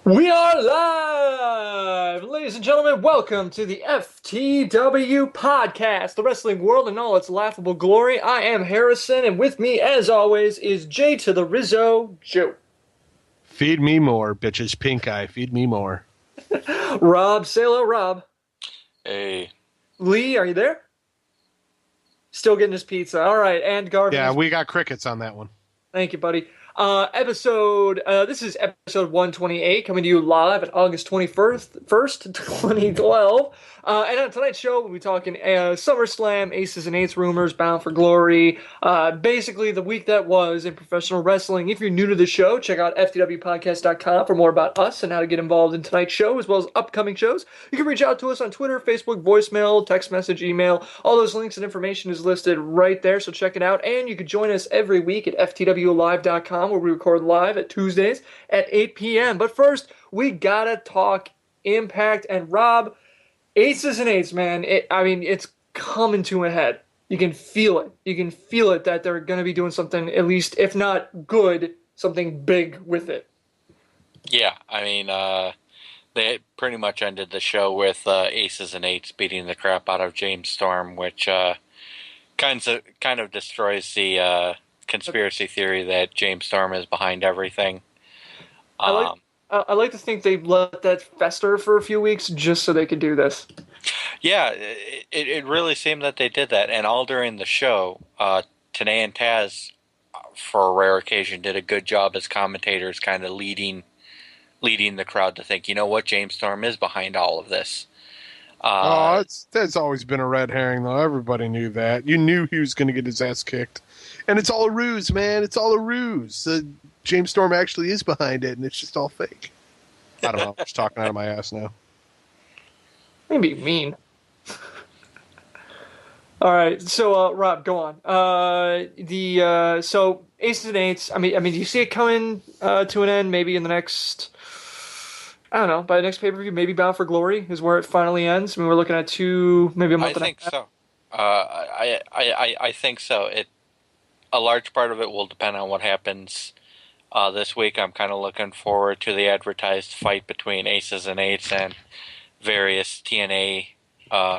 We are live! Ladies and gentlemen, welcome to the FTW Podcast, the wrestling world in all its laughable glory. I am Harrison, and with me, as always, is J to the Rizzo, Joe. Feed me more, bitches. Pink eye. Feed me more. Rob, say hello, Rob. Hey. Lee, are you there? Still getting his pizza. All right, and Garvin. Yeah, we got crickets on that one. Thank you, buddy. This is episode 128, coming to you live on August 21st, 2012. And on tonight's show, we'll be talking SummerSlam, Aces and Eights rumors, Bound for Glory, basically the week that was in professional wrestling. If you're new to the show, check out FTWpodcast.com for more about us and how to get involved in tonight's show, as well as upcoming shows. You can reach out to us on Twitter, Facebook, voicemail, text message, email. All those links and information is listed right there, so check it out. And you can join us every week at FTWlive.com, where we record live at Tuesdays at 8 p.m. But first, we gotta talk Impact. And Rob, Aces and Eights, man, it's coming to a head. You can feel it. You can feel it that they're going to be doing something, at least, if not good, something big with it. Yeah, they pretty much ended the show with Aces and Eights beating the crap out of James Storm, which kind of destroys the conspiracy theory that James Storm is behind everything. I like to think they let that fester for a few weeks just so they could do this. Yeah, it really seemed that they did that, and all during the show, Tenay and Taz, for a rare occasion, did a good job as commentators, kind of leading the crowd to think, you know what, James Storm is behind all of this. That's always been a red herring, though. Everybody knew that. You knew he was going to get his ass kicked. And it's all a ruse, man. It's all a ruse. James Storm actually is behind it, and it's just all fake. I don't know. I'm just talking out of my ass now. Maybe mean. All right, so Rob, go on. So Aces and Eights. I mean, do you see it coming to an end? Maybe in the next, I don't know, by the next pay-per-view, maybe Bound for Glory is where it finally ends. I mean, we're looking at maybe a month. I think so. I think so. A large part of it will depend on what happens this week. I'm kind of looking forward to the advertised fight between Aces and Eights and various TNA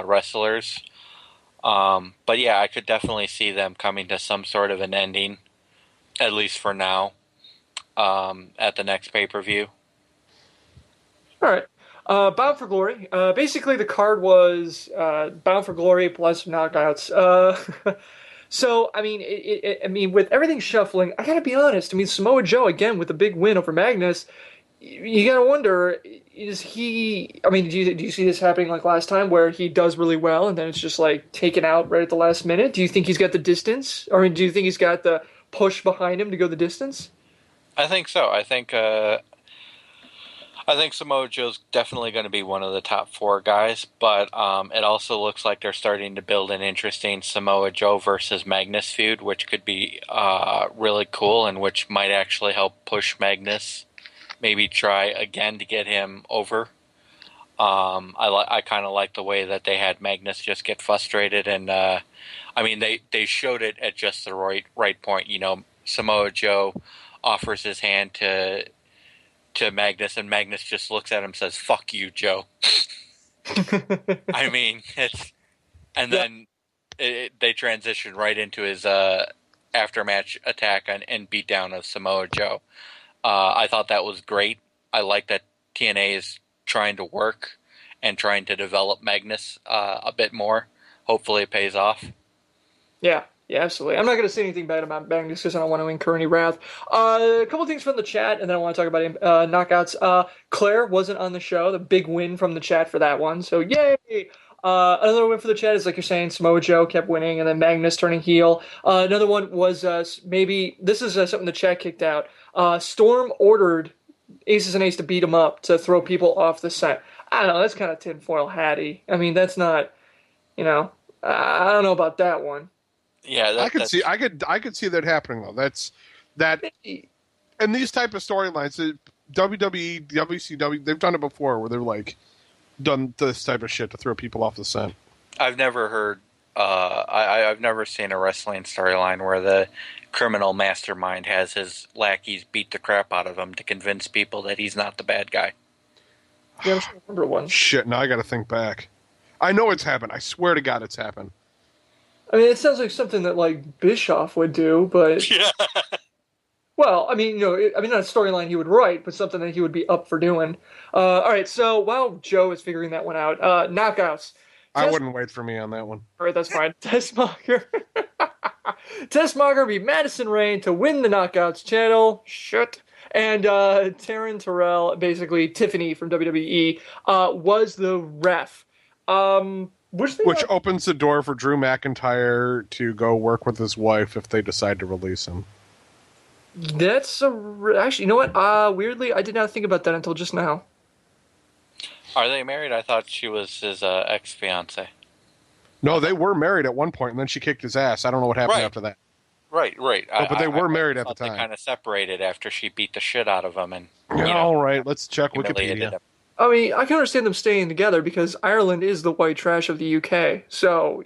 wrestlers. But yeah, I could definitely see them coming to some sort of an ending, at least for now, at the next pay-per-view. All right. Bound for Glory. Basically, the card was Bound for Glory plus knockouts. So, I mean, with everything shuffling, I gotta be honest. I mean, Samoa Joe, again, with a big win over Magnus, you gotta wonder, is he... I mean, do you see this happening like last time, where he does really well, and then it's just, like, taken out right at the last minute? Do you think he's got the distance? Or do you think he's got the push behind him to go the distance? I think so. I think Samoa Joe's definitely going to be one of the top four guys, but it also looks like they're starting to build an interesting Samoa Joe versus Magnus feud, which could be really cool and which might actually help push Magnus, maybe try again to get him over. I kind of like the way that they had Magnus just get frustrated, and they showed it at just the right point. You know, Samoa Joe offers his hand to Magnus, and Magnus just looks at him and says, "Fuck you, Joe." I mean, then they transition right into his aftermatch attack and beatdown of Samoa Joe. I thought that was great. I like that TNA is trying to work and trying to develop Magnus a bit more. Hopefully it pays off. Yeah, absolutely. I'm not going to say anything bad about Magnus because I don't want to incur any wrath. A couple things from the chat, and then I want to talk about knockouts. Claire wasn't on the show. The big win from the chat for that one, so yay! Another win for the chat is, like you're saying, Samoa Joe kept winning, and then Magnus turning heel. Another one was maybe, this is something the chat kicked out. Storm ordered Aces and Eights to beat him up, to throw people off the set. I don't know, that's kind of tinfoil hatty. I mean, that's not, I don't know about that one. Yeah, I could see that happening though. That's that, and these type of storylines, WWE, WCW, they've done it before, where they're like done this type of shit to throw people off the scent. I've never heard. I've never seen a wrestling storyline where the criminal mastermind has his lackeys beat the crap out of him to convince people that he's not the bad guy. Yeah, I'm trying to remember one. Shit, now I got to think back. I know it's happened. I swear to God it's happened. I mean, it sounds like something that like Bischoff would do, but Yeah. well, I mean, not a storyline he would write, but something that he would be up for doing. All right, so while Joe is figuring that one out, knockouts. I wouldn't wait for me on that one. All right, that's fine. Tessmacher. Tessmacher beat Madison Rayne to win the Knockouts channel. Shit. And Taryn Terrell, basically Tiffany from WWE, was the ref. Which opens the door for Drew McIntyre to go work with his wife if they decide to release him. That's actually, you know what? Weirdly, I did not think about that until just now. Are they married? I thought she was his ex-fiance. No, they were married at one point, and then she kicked his ass. I don't know what happened after that. Right. No, but they were married at the time. They kind of separated after she beat the shit out of him. And all right, let's check Wikipedia. I mean, I can understand them staying together because Ireland is the white trash of the UK. So,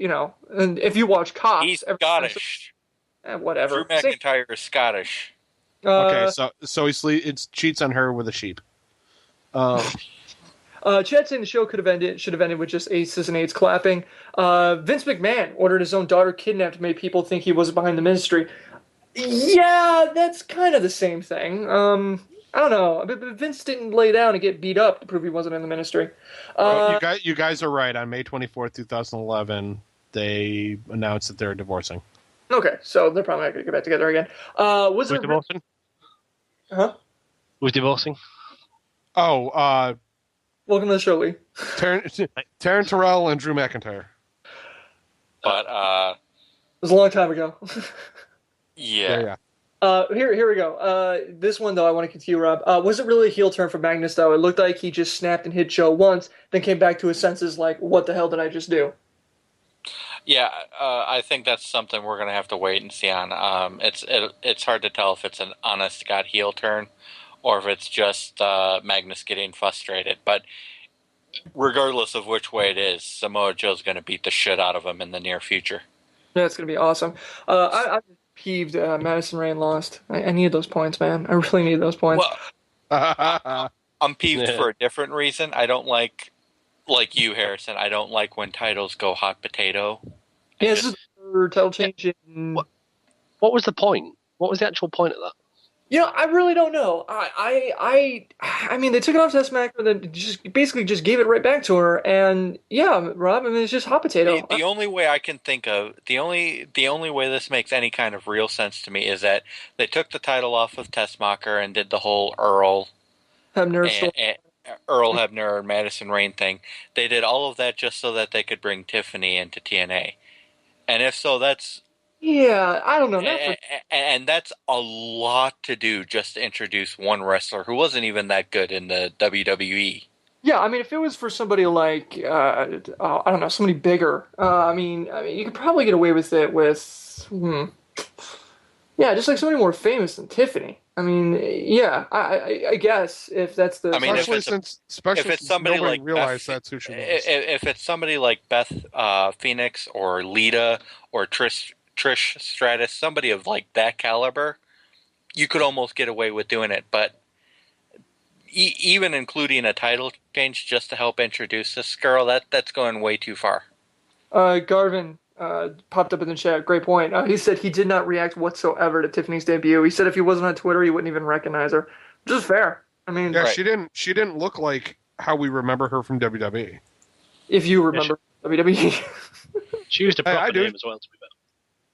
and if you watch Cops... He's Scottish. Whatever. Drew McIntyre is Scottish. Okay, so he cheats on her with a sheep. Chad saying the show should have ended with just aces and eights clapping. Vince McMahon ordered his own daughter kidnapped to make people think he was behind the ministry. Yeah, that's kind of the same thing. I don't know. But Vince didn't lay down and get beat up to prove he wasn't in the ministry. You guys are right. On May 24th, 2011, they announced that they're divorcing. Okay, so they're probably not going to get back together again. Who's divorcing? Huh? Who's divorcing? Oh, welcome to the show, Lee. Taryn Terrell and Drew McIntyre. But it was a long time ago. Yeah. Here we go. This one though, I want to continue, Rob. Was it really a heel turn for Magnus though? It looked like he just snapped and hit Joe once, then came back to his senses, like, "What the hell did I just do?" Yeah, I think that's something we're gonna have to wait and see on. It's hard to tell if it's an honest to God heel turn, or if it's just Magnus getting frustrated. But regardless of which way it is, Samoa Joe's going to beat the shit out of him in the near future. Yeah, it's going to be awesome. I'm peeved Madison Rayne lost. I need those points, man. I really need those points. Well, I'm peeved for a different reason. I don't like you, Harrison, I don't like when titles go hot potato. Yeah, this is the title change in... What was the point? What was the actual point of that? I really don't know. I mean, they took it off Tessmacher and then just gave it right back to her. And yeah, Rob, I mean, it's just hot potato. The only way I can think of, the only way this makes any kind of real sense to me is that they took the title off of Tessmacher and did the whole Earl Hebner and Madison Rayne thing. They did all of that just so that they could bring Tiffany into TNA. And if so, that's... Yeah, I don't know. And that's a lot to do just to introduce one wrestler who wasn't even that good in the WWE. Yeah, I mean, if it was for somebody like, I don't know, somebody bigger, I mean, you could probably get away with it with, yeah, just like somebody more famous than Tiffany. I mean, yeah, I guess if that's the... I mean, especially since somebody nobody like realized Beth, that's who she was. If it's somebody like Beth Phoenix or Lita or Trish Stratus, somebody of like that caliber, you could almost get away with doing it. But even including a title change just to help introduce this girl, that's going way too far. Garvin popped up in the chat. Great point. He said he did not react whatsoever to Tiffany's debut. He said if he wasn't on Twitter, he wouldn't even recognize her. Which is fair. I mean, yeah, right. She didn't look like how we remember her from WWE. If you remember WWE, she used a proper name as well. To be fair.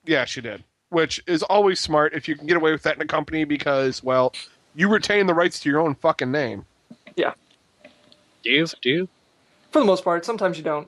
Yeah, she did. Which is always smart if you can get away with that in a company because, well, you retain the rights to your own fucking name. Yeah. Do you? For the most part. Sometimes you don't.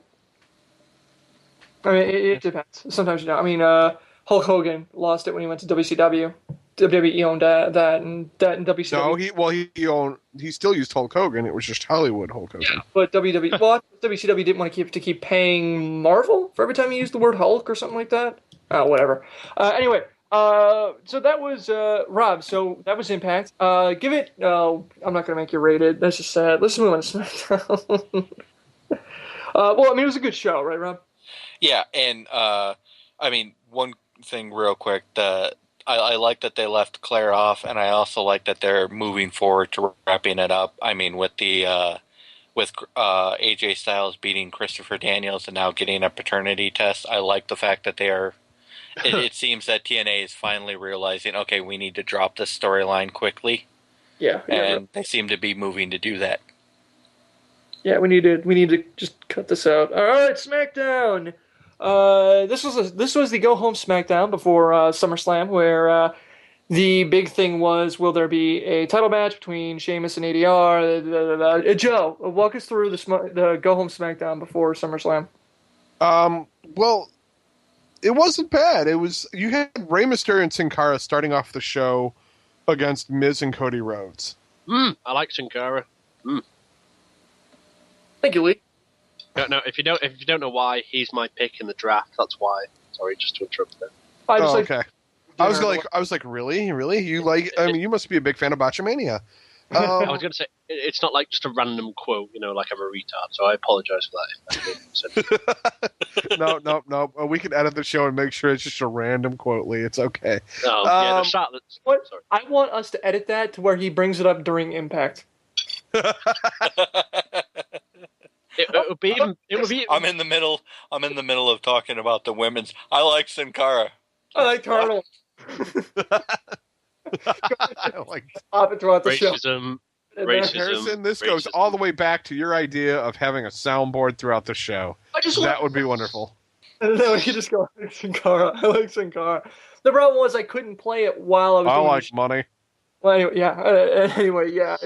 I mean, it depends. Sometimes you don't. I mean, Hulk Hogan lost it when he went to WCW. WWE owned that and WCW. No, he still used Hulk Hogan. It was just Hollywood Hulk Hogan. Yeah, but WCW didn't want to keep paying Marvel for every time he used the word Hulk or something like that. Whatever. Anyway, so that was Rob. So that was Impact. Give it. I'm not gonna make you rate it. That's just sad. Let's move on to SmackDown. Well, I mean, it was a good show, right, Rob? Yeah, and I mean, one thing real quick. I like that they left Claire off, and I also like that they're moving forward to wrapping it up. I mean, with the with AJ Styles beating Christopher Daniels and now getting a paternity test. I like the fact that they are. It seems that TNA is finally realizing, okay, we need to drop this storyline quickly. Yeah, and they seem to be moving to do that. Yeah, we need to just cut this out. All right, SmackDown. This was the go home SmackDown before SummerSlam, where the big thing was, will there be a title match between Sheamus and ADR? Joe, walk us through the go home SmackDown before SummerSlam. Well, it wasn't bad. You had Rey Mysterio and Sin Cara starting off the show against Miz and Cody Rhodes. I like Sin Cara. Thank you, Lee. No, if you don't know why, he's my pick in the draft. That's why. Sorry, just to interrupt there. Okay. I was like, really? You like? I mean, you must be a big fan of Botchamania. I was going to say, it's not like just a random quote, like I'm a retard. So I apologize for that. No. We can edit the show and make sure it's just a random quote, Lee. It's okay. The shot. What? Sorry. I want us to edit that to where he brings it up during Impact. It would be. I'm in the middle of talking about the women's. I like Sin Cara. I like Turtle. Pop it throughout the show. Racism. Harrison, this goes all the way back to your idea of having a soundboard throughout the show. That would be wonderful. And then we could just go, I like Sin Cara. I like Sin Cara. The problem was I couldn't play it while I was doing like money. Well, anyway, yeah.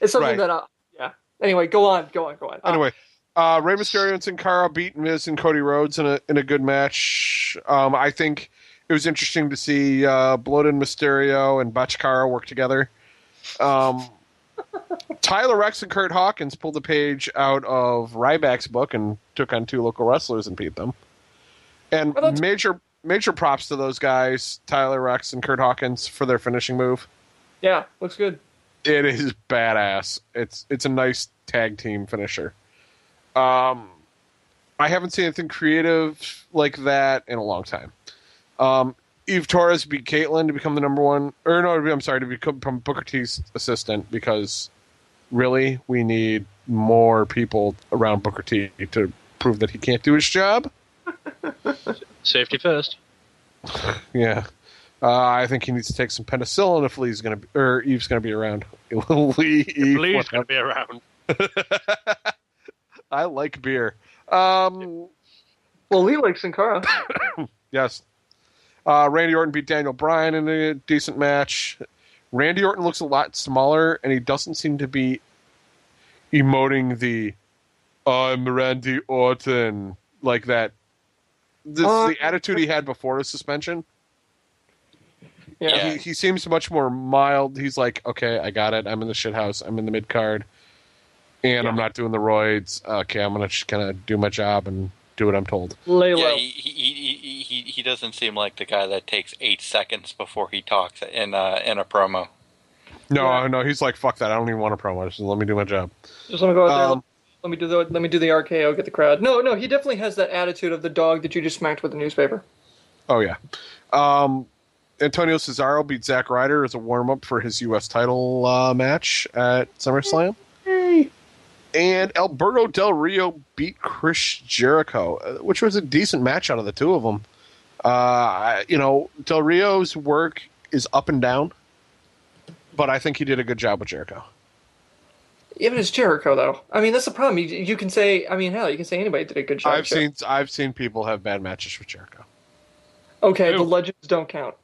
It's something that yeah. Anyway, go on. Anyway, Rey Mysterio and Sin Cara beat Miz and Cody Rhodes in a good match. I think it was interesting to see Bloated Mysterio and Botchkara work together. Tyler Rex and Kurt Hawkins pulled the page out of Ryback's book and took on two local wrestlers and beat them. And major props to those guys, Tyler Rex and Kurt Hawkins, for their finishing move. Yeah, looks good. It is badass. It's a nice tag team finisher. I haven't seen anything creative like that in a long time. Eve Torres beat Caitlyn to become the number one. Or no, I'm sorry, to become Booker T's assistant, because really we need more people around Booker T to prove that he can't do his job. Safety first. Yeah. I think he needs to take some penicillin if Eve's going to be around. Lee's going to be around. I like beer. Well, Lee likes Sin Cara. Yes. Randy Orton beat Daniel Bryan in a decent match. Randy Orton looks a lot smaller, and he doesn't seem to be emoting the "I'm Randy Orton" like that. The attitude he had before his suspension. Yeah. He seems much more mild. He's like, okay, I got it. I'm in the shit house. I'm in the mid card, and I'm not doing the roids. Okay, I'm gonna just kind of do my job and do what I'm told. Lay low. Yeah, he doesn't seem like the guy that takes 8 seconds before he talks in a promo. No, he's like, fuck that. I don't even want a promo. Just let me do my job. Just want to go out there. Let me do the RKO, get the crowd. No, he definitely has that attitude of the dog that you just smacked with the newspaper. Oh yeah. Antonio Cesaro beat Zack Ryder as a warm-up for his U.S. title match at SummerSlam. Hey. And Alberto Del Rio beat Chris Jericho, which was a decent match out of the two of them. Del Rio's work is up and down, but I think he did a good job with Jericho. Even as Jericho, though. I mean, that's the problem. You can say, I mean, hell, you can say anybody did a good job. I've seen people have bad matches with Jericho. Okay, the legends don't count.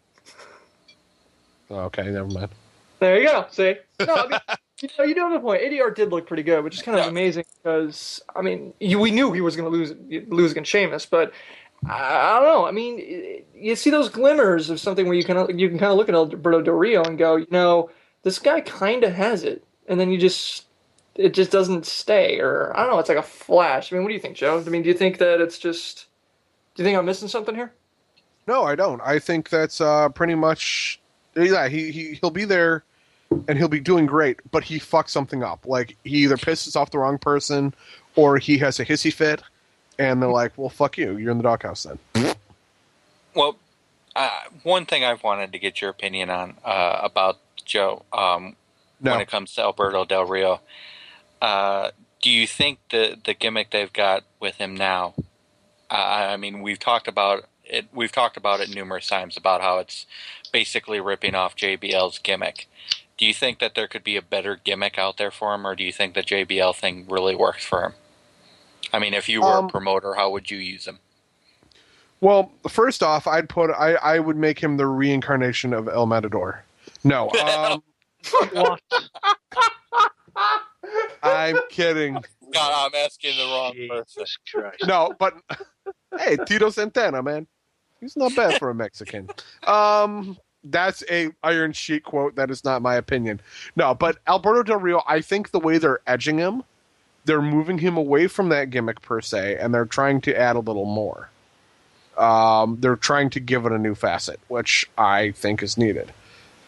Okay, never mind. There you go. See? No, I mean, you do have a point. ADR did look pretty good, which is kind of amazing because, I mean, we knew he was going to lose against Sheamus, but I don't know. I mean, you see those glimmers of something where you can kind of look at Alberto Del Rio and go, this guy kind of has it, and then it just doesn't stay, or I don't know. It's like a flash. I mean, what do you think, Joe? I mean, do you think that it's just? Do you think I'm missing something here? No, I don't. I think that's pretty much. Yeah, he'll be there, and he'll be doing great, but he fucks something up. Like, he either pisses off the wrong person, or he has a hissy fit, and they're like, well, fuck you. You're in the doghouse then. Well, one thing I've wanted to get your opinion on about Joe when it comes to Alberto Del Rio. Do you think the gimmick they've got with him now? I mean, we've talked about it. We've talked about it numerous times about how it's basically ripping off JBL's gimmick. Do you think that there could be a better gimmick out there for him, or do you think the JBL thing really works for him? I mean, if you were a promoter, how would you use him? Well, first off, I would make him the reincarnation of El Matador. No, What? I'm kidding. God, I'm asking the wrong person. Jesus Christ. No, but hey, Tito Santana, man, he's not bad for a Mexican. That's a Iron Sheik quote. That is not my opinion. No, but Alberto Del Rio, I think the way they're edging him, they're moving him away from that gimmick per se, and they're trying to add a little more. They're trying to give it a new facet, which I think is needed.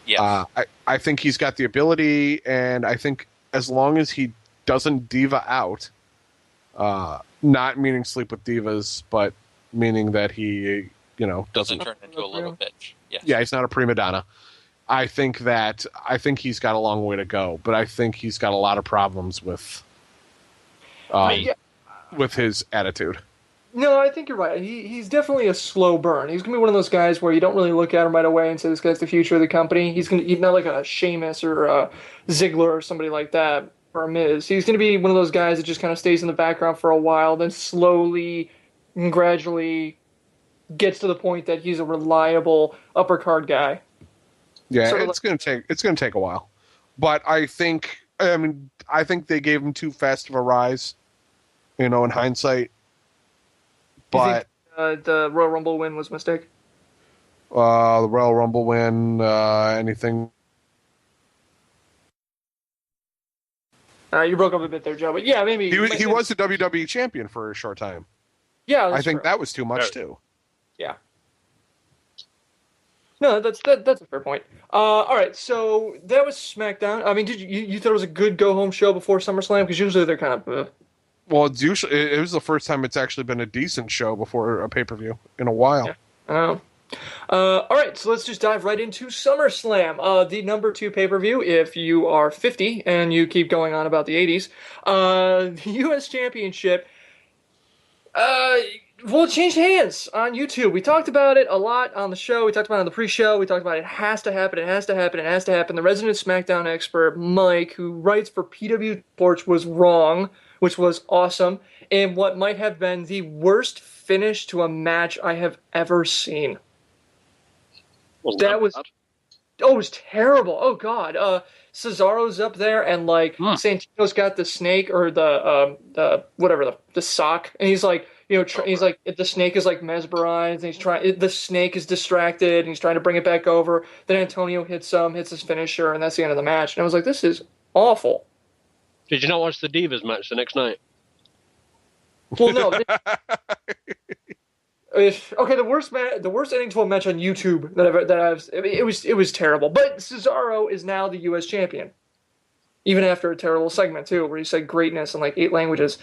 Yes. I think he's got the ability, and I think as long as he doesn't diva out, not meaning sleep with divas, but meaning that he, doesn't turn into a little bitch. Yes. Yeah, he's not a prima donna. I think he's got a long way to go, but I think he's got a lot of problems with his attitude. No, I think you're right. He's definitely a slow burn. He's gonna be one of those guys where you don't really look at him right away and say this guy's the future of the company. He's not like a Sheamus or a Ziggler or somebody like that, or a Miz. He's gonna be one of those guys that just kind of stays in the background for a while, then slowly and gradually gets to the point that he's a reliable upper card guy. Yeah, it's gonna take a while, but I think they gave him too fast of a rise, in hindsight. But the Royal Rumble win was a mistake. The Royal Rumble win, anything. You broke up a bit there, Joe, but yeah, maybe he was the WWE champion for a short time. Yeah, I think that was too much too. Yeah. No, that's a fair point. All right, so that was SmackDown. I mean, did you thought it was a good go home show before SummerSlam? Because usually they're kind of. Well, it was the first time it's actually been a decent show before a pay per view in a while. Yeah. Oh. All right, so let's just dive right into SummerSlam, the number 2 pay-per-view. If you are 50 and you keep going on about the 80s, the U.S. Championship will change hands on YouTube. We talked about it a lot on the show. We talked about it on the pre-show. We talked about it has to happen. It has to happen. It has to happen. The resident SmackDown expert, Mike, who writes for PW Sports, was wrong, which was awesome, in what might have been the worst finish to a match I have ever seen. It was terrible. Oh God, Cesaro's up there, and Santino's got the snake or the sock, and he's like, he's like, the snake is like mesmerized, and the snake is distracted, and he's trying to bring it back over. Then Antonio hits his finisher, and that's the end of the match. And I was like, this is awful. Did you not watch the Divas match the next night? Well, no. Okay, the worst ending to a match on YouTube it was terrible. But Cesaro is now the U.S. champion, even after a terrible segment too, where he said greatness in like 8 languages.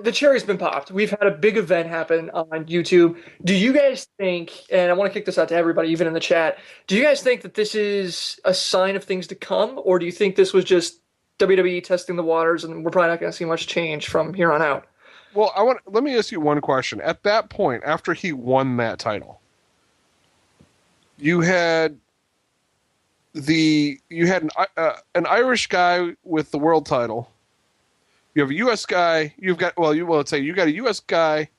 The cherry's been popped. We've had a big event happen on YouTube. Do you guys think? And I want to kick this out to everybody, even in the chat. Do you guys think that this is a sign of things to come, or do you think this was just WWE testing the waters, and we're probably not going to see much change from here on out? Well, let me ask you one question. At that point, after he won that title, you had an Irish guy with the world title. You have a U.S. guy. You got a U.S. guy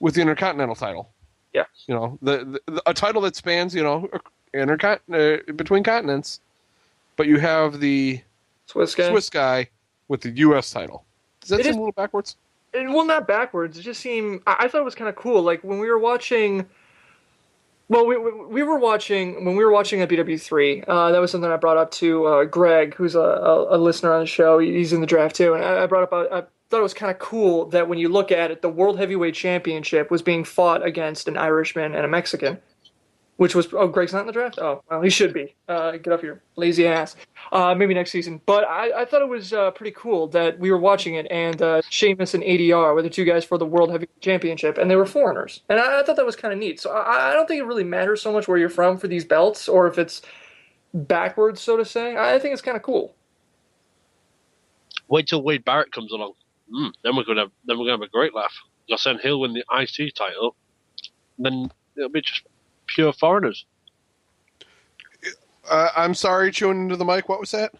with the Intercontinental title. Yeah. A title that spans between continents, but you have the Swiss guy with the U.S. title. Does that seem a little backwards? Well, not backwards. It just seemed. I thought it was kind of cool. Like when we were watching. Well, we were watching when we were watching at BW3. That was something I brought up to Greg, who's a listener on the show. He's in the draft too, and I brought up. I thought it was kind of cool that when you look at it, the World Heavyweight Championship was being fought against an Irishman and a Mexican. Which was, Greg's not in the draft? Oh, well, he should be. Get up here, lazy ass. Maybe next season. But I thought it was pretty cool that we were watching it, and Sheamus and ADR were the 2 guys for the World Heavyweight Championship, and they were foreigners. And I thought that was kind of neat. So I don't think it really matters so much where you're from for these belts, or if it's backwards, so to say. I think it's kind of cool. Wait till Wade Barrett comes along. Then we're gonna have a great laugh. Because then he'll win the IC title. Then it'll be just pure foreigners. I'm sorry, chewing into the mic. What was that?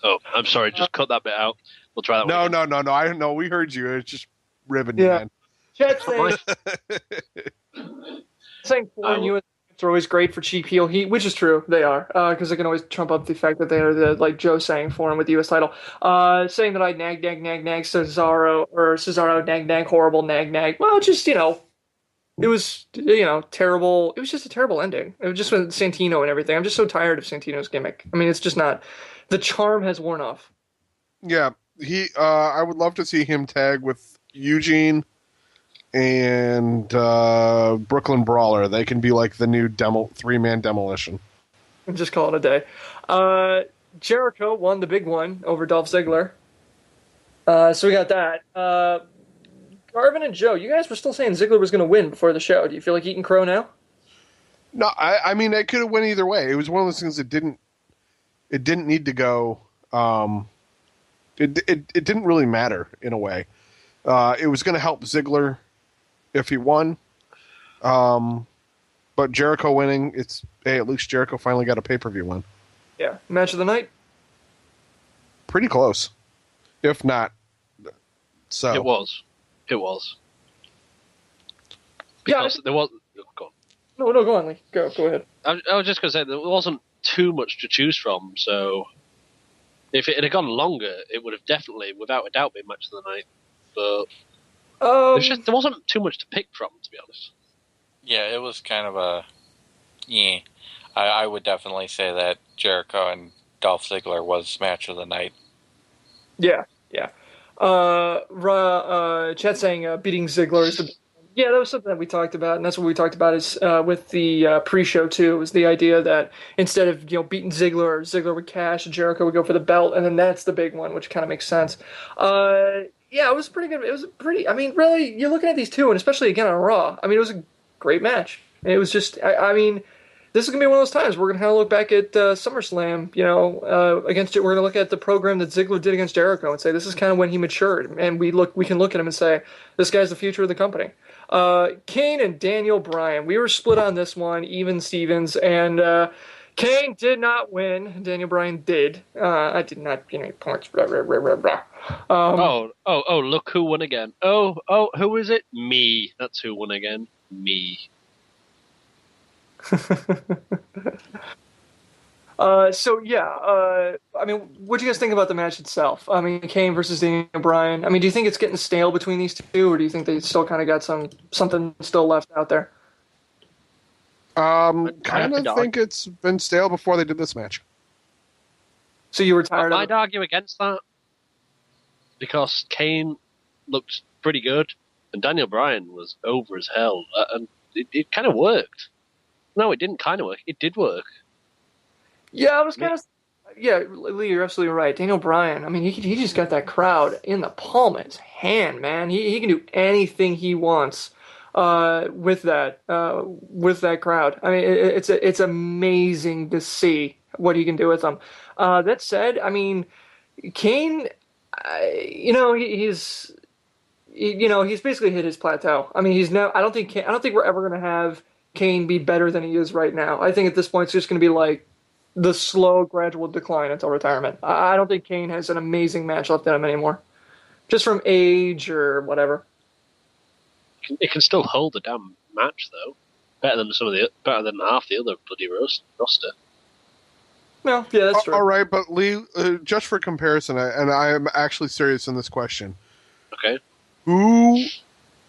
Oh, I'm sorry. Just cut that bit out. We'll try that one again. No. I know. We heard you. It's just ribbon, Yeah. man. Chat saying foreign US are always great for cheap heel heat, which is true. They are, because they can always trump up the fact that they are the, like Joe saying, foreign with the US title. Saying that I nag Cesaro, or Cesaro nag horrible nag. Well, just, it was, terrible. It was just a terrible ending. It was just with Santino and everything. I'm just so tired of Santino's gimmick. I mean, it's just not, the charm has worn off. Yeah, I would love to see him tag with Eugene and Brooklyn Brawler. They can be like the new three-man demolition. And just call it a day. Jericho won the big one over Dolph Ziggler. So we got that. Garvin and Joe, you guys were still saying Ziggler was going to win before the show. Do you feel like eating crow now? No, I mean, it could have went either way. It was one of those things that didn't need to go. It didn't really matter in a way. It was going to help Ziggler if he won. But Jericho winning, at least Jericho finally got a pay-per-view win. Yeah. Match of the night? Pretty close. If not, so. It was. Because there was... Go on. No, go on, Lee. Go ahead. I was just going to say, there wasn't too much to choose from, so if it had gone longer, it would have definitely, without a doubt, been match of the night. But there wasn't too much to pick from, to be honest. Yeah, it was kind of a... Yeah. I would definitely say that Jericho and Dolph Ziggler was match of the night. Yeah. Chat saying beating Ziggler is the... Yeah, that was something that we talked about, and that's what we talked about is with the pre-show too. Was the idea that instead of beating Ziggler would cash, and Jericho would go for the belt, and then that's the big one, which kind of makes sense. Yeah, it was pretty good. It was pretty. I mean, really, you're looking at these two, and especially again on Raw. I mean, it was a great match. It was just. I mean, this is gonna be one of those times we're gonna kind of look back at SummerSlam. Against it, we're gonna look at the program that Ziggler did against Jericho and say this is kind of when he matured, and we can look at him and say this guy's the future of the company. Kane and Daniel Bryan. We were split on this one, even Stevens, and Kane did not win. Daniel Bryan did. I did not get any points. Look who won again. Who is it? Me. That's who won again. Me. I mean, what do you guys think about the match itself? I mean, Kane versus Daniel Bryan. I mean, do you think it's getting stale between these two, or do you think they still kind of got something still left out there? Kind of think it's been stale before they did this match. So you were tired of it? I'd argue against that because Kane looked pretty good and Daniel Bryan was over as hell, and it kind of worked. No, it didn't kind of work. It did work. Yeah, I was kind of... Yeah, Lee, you're absolutely right. Daniel Bryan, I mean, he just got that crowd in the palm of his hand, man. He can do anything he wants with that crowd. I mean, it's amazing to see what he can do with them. That said, I mean, Kane, he's basically hit his plateau. I mean, I don't think we're ever going to have Kane be better than he is right now. I think at this point it's just going to be like the slow, gradual decline until retirement. I don't think Kane has an amazing match left in him anymore, just from age or whatever. It can still hold a damn match though, better than half the other bloody roster. No, yeah, that's true. All right, but Lee, just for comparison, I am actually serious in this question. Okay, who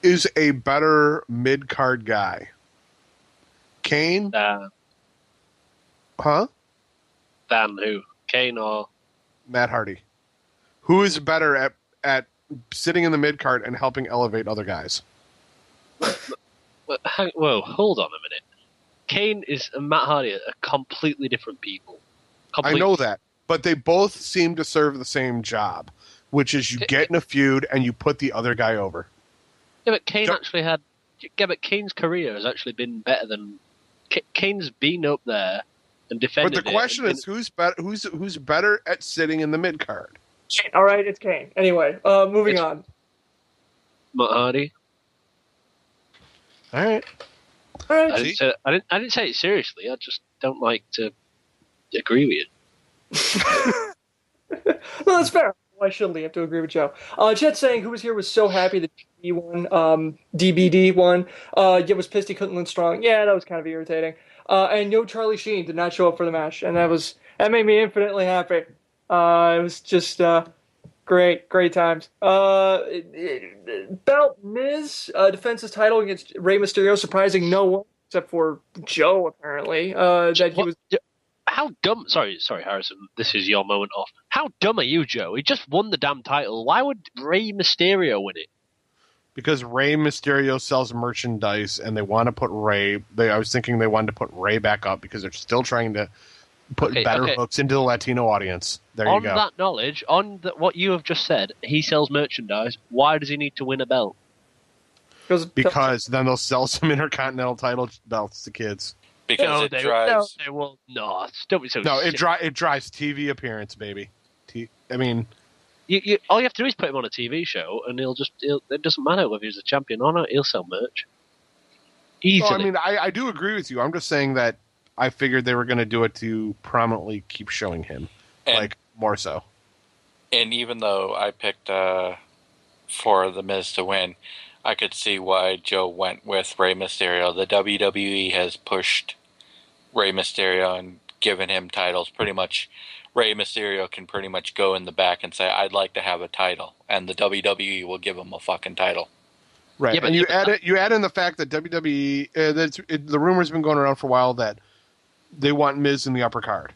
is a better mid-card guy? Kane? Huh? Than who? Kane or Matt Hardy? Who is better at sitting in the mid card and helping elevate other guys? Whoa, hold on a minute. Kane and Matt Hardy are completely different people. I know that, but they both seem to serve the same job, which is you get in a feud and you put the other guy over. Yeah, but Kane's career has actually been better than... Kane's been up there and defended it. But the question is, who's better at sitting in the mid card? All right, it's Kane. Anyway, moving on. Matt Hardy. All right. I didn't say it seriously. I just don't like to agree with you. No, that's fair. Why shouldn't we have to agree with Joe? Chet saying who was here was so happy that DBD won. DBD won. Yet was pissed he couldn't win strong. Yeah, that was kind of irritating. And Charlie Sheen did not show up for the match, and that made me infinitely happy. It was just great times. About Miz defends his title against Rey Mysterio, surprising no one except for Joe apparently. How dumb? Sorry, Harrison. This is your moment off. How dumb are you, Joe? He just won the damn title. Why would Rey Mysterio win it? Because Rey Mysterio sells merchandise, and they want to put Rey. I was thinking they wanted to put Rey back up because they're still trying to put better hooks into the Latino audience. There you go. On that knowledge, what you have just said, he sells merchandise. Why does he need to win a belt? Because then they'll sell some Intercontinental title belts to kids. Because it drives. No, they will not. Don't be so. No, it drives TV appearance, baby. I mean, all you have to do is put him on a TV show, and it doesn't matter whether he's a champion or not. He'll sell merch. Easily. I mean, I do agree with you. I'm just saying that I figured they were going to do it to prominently keep showing him, more so. And even though I picked for The Miz to win, I could see why Joe went with Rey Mysterio. The WWE has pushed Rey Mysterio and given him titles. Pretty much, Rey Mysterio can pretty much go in the back and say, "I'd like to have a title," and the WWE will give him a fucking title. Right, and you add in the fact that WWE, the rumor's been going around for a while that they want Miz in the upper card.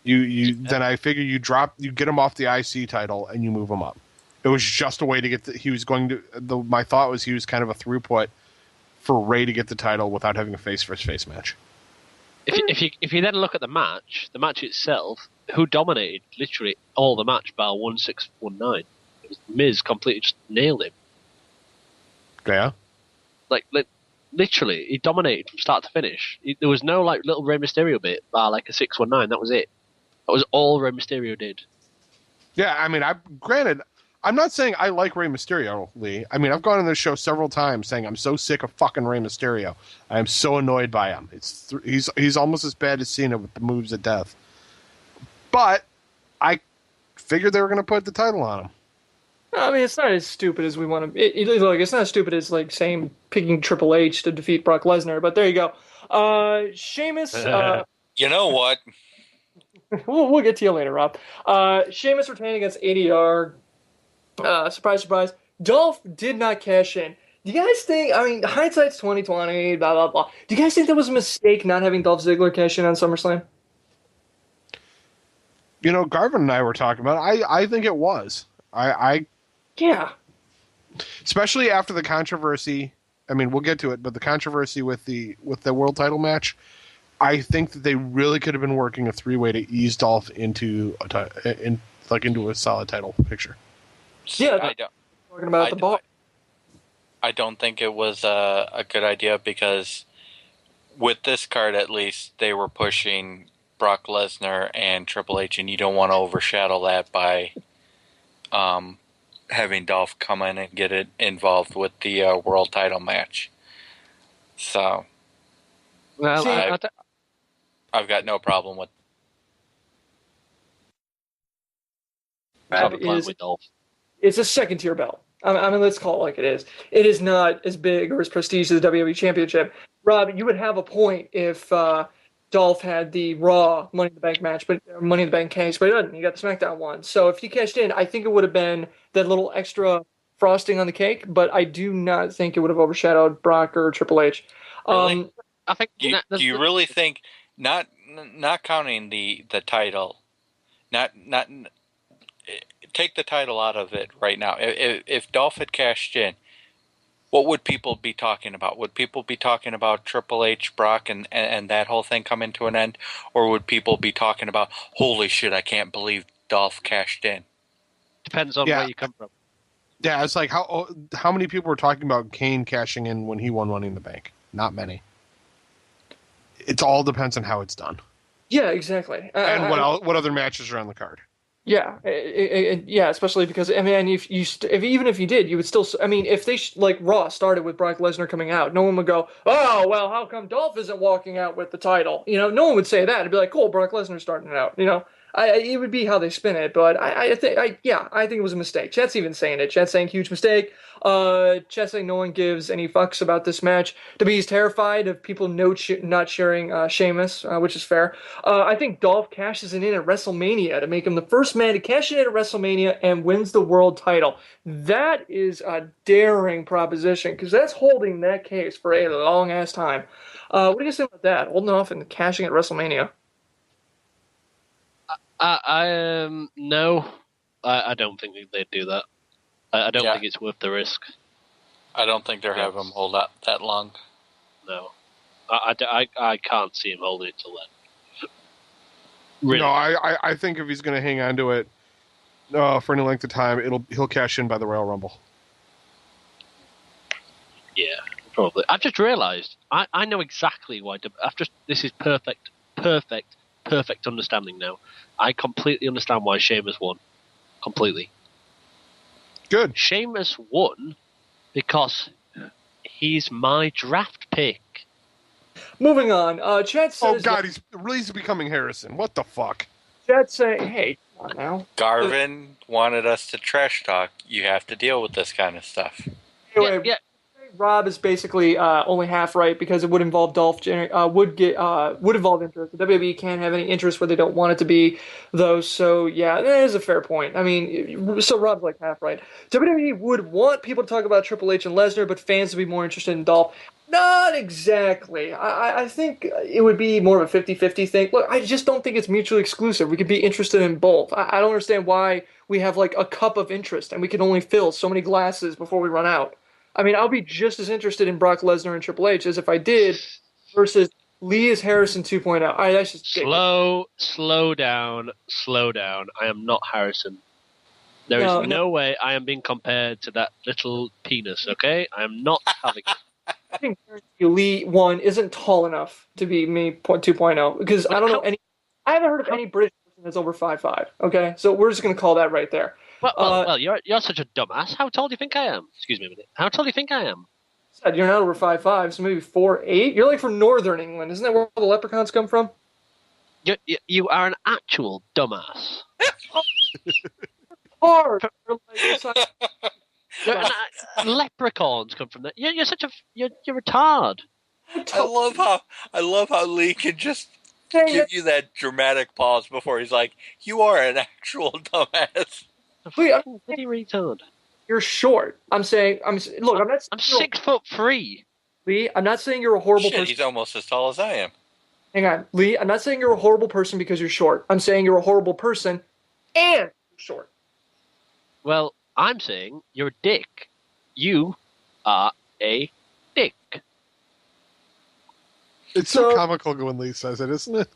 Then I figure you get him off the IC title and you move him up. It was just a way to get my thought was he was kind of a throughput for Rey to get the title without having a face-versus-face match. If you then look at the match itself, who dominated literally all the match bar 1619? It was Miz completely just nailed him. Yeah. Like literally, he dominated from start to finish. There was no little Rey Mysterio bit bar a 619. That was it. That was all Rey Mysterio did. Yeah, I mean, I'm not saying I like Rey Mysterio, Lee. I mean, I've gone on this show several times saying I'm so sick of fucking Rey Mysterio. I am so annoyed by him. He's almost as bad as Cena with the moves of death. But I figured they were going to put the title on him. I mean, it's not as stupid as we want to. It's not as stupid as saying picking Triple H to defeat Brock Lesnar. But there you go. Sheamus. You know what? We'll get to you later, Rob. Sheamus retained against ADR. Surprise, surprise. Dolph did not cash in. Do you guys think? I mean, hindsight's 2020. Blah blah blah. Do you guys think that was a mistake not having Dolph Ziggler cash in on SummerSlam? Garvin and I were talking about it. I think it was. Yeah. Especially after the controversy. I mean, we'll get to it, but the controversy with the world title match, I think that they really could have been working a three-way to ease Dolph into a solid title picture. Yeah, talking about the ball. I don't think it was a good idea because with this card, at least, they were pushing Brock Lesnar and Triple H, and you don't want to overshadow that by having Dolph come in and get it involved with the world title match. So, I've got no problem with. It's a second-tier belt. I mean, let's call it like it is. It is not as big or as prestigious as the WWE Championship. Rob, you would have a point if Dolph had the Raw Money in the Bank match, but Money in the Bank case, but he doesn't. He got the SmackDown one. So if he cashed in, I think it would have been that little extra frosting on the cake, but I do not think it would have overshadowed Brock or Triple H. Really? I think. Do you really think not counting the title, not take the title out of it right now? If Dolph had cashed in, what would people be talking about? Would people be talking about Triple H, Brock, and that whole thing coming to an end? Or would people be talking about, holy shit, I can't believe Dolph cashed in? Depends on where you come from. Yeah, it's like how many people were talking about Kane cashing in when he won Money in the Bank? Not many. It all depends on how it's done. Yeah, exactly. And what other matches are on the card. Yeah, yeah, especially because I mean, even if you did, you would still. I mean, if they like Raw started with Brock Lesnar coming out, no one would go, "Oh, well, how come Dolph isn't walking out with the title?" You know, no one would say that. It'd be like, "Cool, Brock Lesnar's starting it out." You know, it would be how they spin it. But I think it was a mistake. Chat's even saying it. Chat's saying huge mistake. Chat's saying no one gives any fucks about this match. WWE's terrified of people not cheering Sheamus, which is fair. I think Dolph cashes it in at WrestleMania to make him the first man to cash it in at WrestleMania and wins the world title. That is a daring proposition because that's holding that case for a long ass time. What do you say about that? Holding off and cashing at WrestleMania? No, I don't think they'd do that. I don't think it's worth the risk. I don't think they'll have him hold out that long. No, I can't see him holding it till then. Really? No, I think if he's going to hang on to it for any length of time, he'll cash in by the Royal Rumble. Yeah, probably. I've just realised I know exactly why. This is perfect understanding now. I completely understand why Sheamus won. Completely. Good. Sheamus won because he's my draft pick. Moving on. Chat says. Oh God, he's becoming Harrison. What the fuck? Chat saying, "Hey, come on now." Garvin wanted us to trash talk. You have to deal with this kind of stuff. Anyway, Yeah. Rob is basically only half right because it would involve would involve interest. The WWE can't have any interest where they don't want it to be, though. So yeah, that is a fair point. I mean, so Rob's like half right. WWE would want people to talk about Triple H and Lesnar, but fans would be more interested in Dolph. Not exactly. I think it would be more of a 50-50 thing. Look, I just don't think it's mutually exclusive. We could be interested in both. I don't understand why we have like a cup of interest and we can only fill so many glasses before we run out. I mean, I'll be just as interested in Brock Lesnar and Triple H as if I did versus Lee is Harrison 2.0. That's just slow down. I am not Harrison. There is no way I am being compared to that little penis, okay? I am not having it. I think Lee 1 isn't tall enough to be me 2.0 because I don't know I haven't heard of any British person that's over 5'5", okay? So we're just going to call that right there. Well, you're such a dumbass. How tall do you think I am? Excuse me a minute. How tall do you think I am? Said you're not over 5'5", so maybe 4'8". You're like from northern England. Isn't that where all the leprechauns come from? You are an actual dumbass. Hard. Leprechauns come from that. You're such a you're retard. I love how Lee can just give you that dramatic pause before he's like, "You are an actual dumbass." Lee, Bloody retard. You're short. I'm saying. I'm 6'3". Lee, I'm not saying you're a horrible person. He's almost as tall as I am. Hang on, Lee. I'm not saying you're a horrible person because you're short. I'm saying you're a horrible person and you're short. Well, I'm saying you're a dick. You are a dick. It's so comical when Lee says it, isn't it?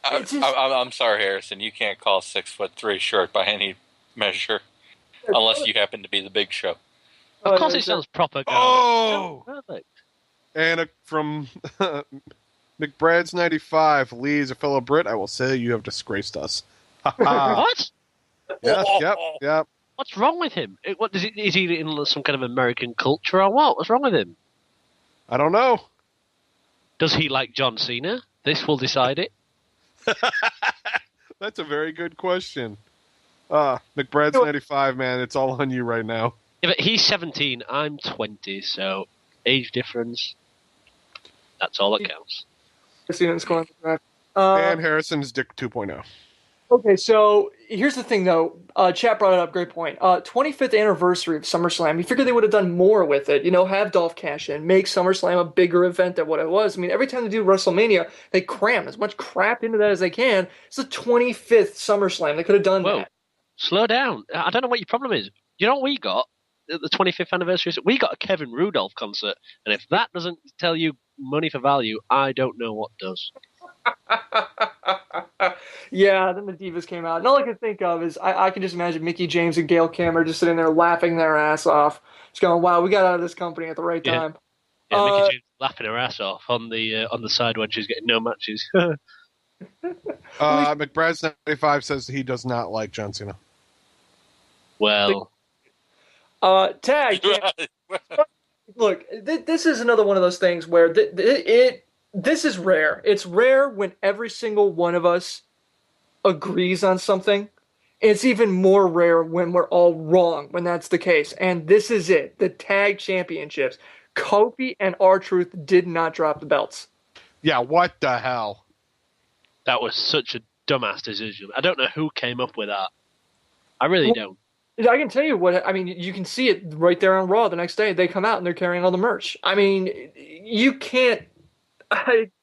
I'm sorry, Harrison. You can't call 6'3" short by any measure, unless you happen to be the Big Show. Of course, it sounds proper. Oh, perfect. And from McBrad's 95, Lee is a fellow Brit. I will say you have disgraced us. What? Yep. What's wrong with him? Is he in some kind of American culture or what? What's wrong with him? I don't know. Does he like John Cena? This will decide it. That's a very good question. McBrad's 95, man. It's all on you right now. Yeah, but he's 17. I'm 20, so age difference. That's all that counts. And Harrison's Dick 2.0. Okay, so here's the thing, though. Chat brought it up. Great point. 25th anniversary of SummerSlam. You figure they would have done more with it. You know, have Dolph cash in, make SummerSlam a bigger event than what it was. I mean, every time they do WrestleMania, they cram as much crap into that as they can. It's the 25th SummerSlam. They could have done that. Slow down. I don't know what your problem is. You know what we got at the 25th anniversary? We got a Kevin Rudolph concert. And if that doesn't tell you money for value, I don't know what does. Yeah, then the Divas came out. And all I can think of is I can just imagine Mickey James and Gail Kim are just sitting there laughing their ass off. Just going, wow, we got out of this company at the right time. Yeah, Mickey James laughing her ass off on the side when she's getting no matches. McBrad's 95 says he does not like John Cena. Well, tag. Look, this is another one of those things where this is rare. It's rare when every single one of us agrees on something. It's even more rare when we're all wrong, when that's the case. And this is it. The tag championships. Kofi and R-Truth did not drop the belts. Yeah, what the hell? that was such a dumbass decision. I don't know who came up with that. I really don't. I can tell you what, I mean, you can see it right there on Raw the next day. They come out and they're carrying all the merch. I mean, you can't,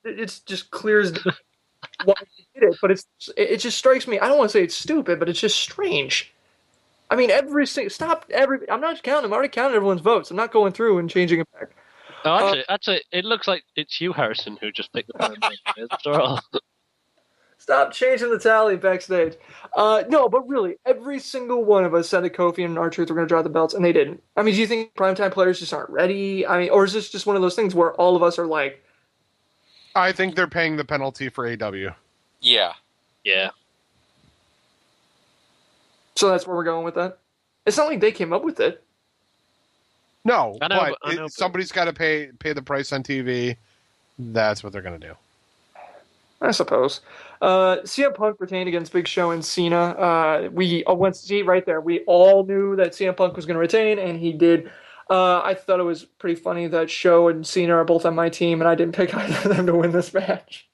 it's just clear as why they did it, but it just strikes me, I don't want to say it's stupid, but it's just strange. I mean, I'm not counting, I'm already counting everyone's votes. I'm not going through and changing it back. Oh, actually, it looks like it's you, Harrison, who just picked the phone. After all. Stop changing the tally backstage. No, but really, every single one of us said that Kofi and R-Truth were going to drop the belts, and they didn't. I mean, do you think primetime players just aren't ready? I mean, or is this just one of those things where all of us are like... I think they're paying the penalty for AW. Yeah. Yeah. So that's where we're going with that? It's not like they came up with it. No, I know, but somebody's got to pay the price on TV. That's what they're going to do. I suppose. CM Punk retained against Big Show and Cena. We went see right there. We all knew that CM Punk was going to retain, and he did. I thought it was pretty funny that Show and Cena are both on my team, and I didn't pick either of them to win this match.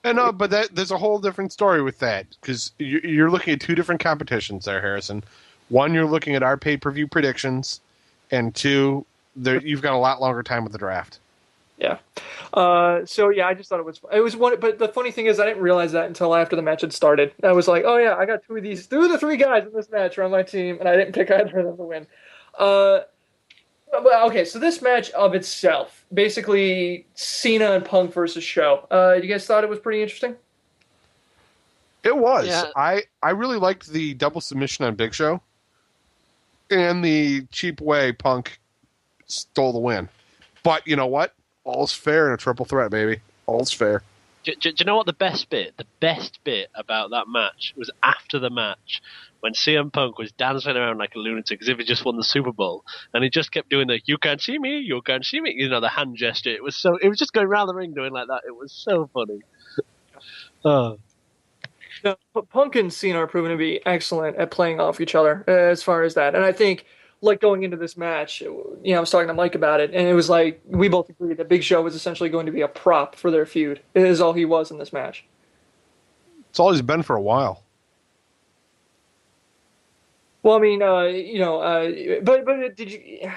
No, but there's a whole different story with that, because you're looking at two different competitions there, Harrison. One, you're looking at our pay-per-view predictions, and two, you've got a lot longer time with the draft. Yeah. So yeah, I just thought it was one. But the funny thing is, I didn't realize that until after the match had started. I was like, oh yeah, I got two of the three guys in this match are on my team, and I didn't pick either of them to win. Okay, so this match of itself, basically Cena and Punk versus Show. You guys thought it was pretty interesting? It was. Yeah. I really liked the double submission on Big Show, and the cheap way Punk stole the win. But you know what? All's fair in a triple threat, baby. All's fair. Do you know what the best bit? The best bit about that match was after the match, when CM Punk was dancing around like a lunatic as if he just won the Super Bowl, and he just kept doing the "you can't see me, you can't see me," the hand gesture. It was just going around the ring doing like that. It was so funny. Oh. No, but Punk and Cena are proven to be excellent at playing off each other as far as that, and I think. Like going into this match, I was talking to Mike about it, and it was like we both agreed that Big Show was essentially going to be a prop for their feud. It is all he was in this match. It's all he's been for a while. Well, I mean, but did you?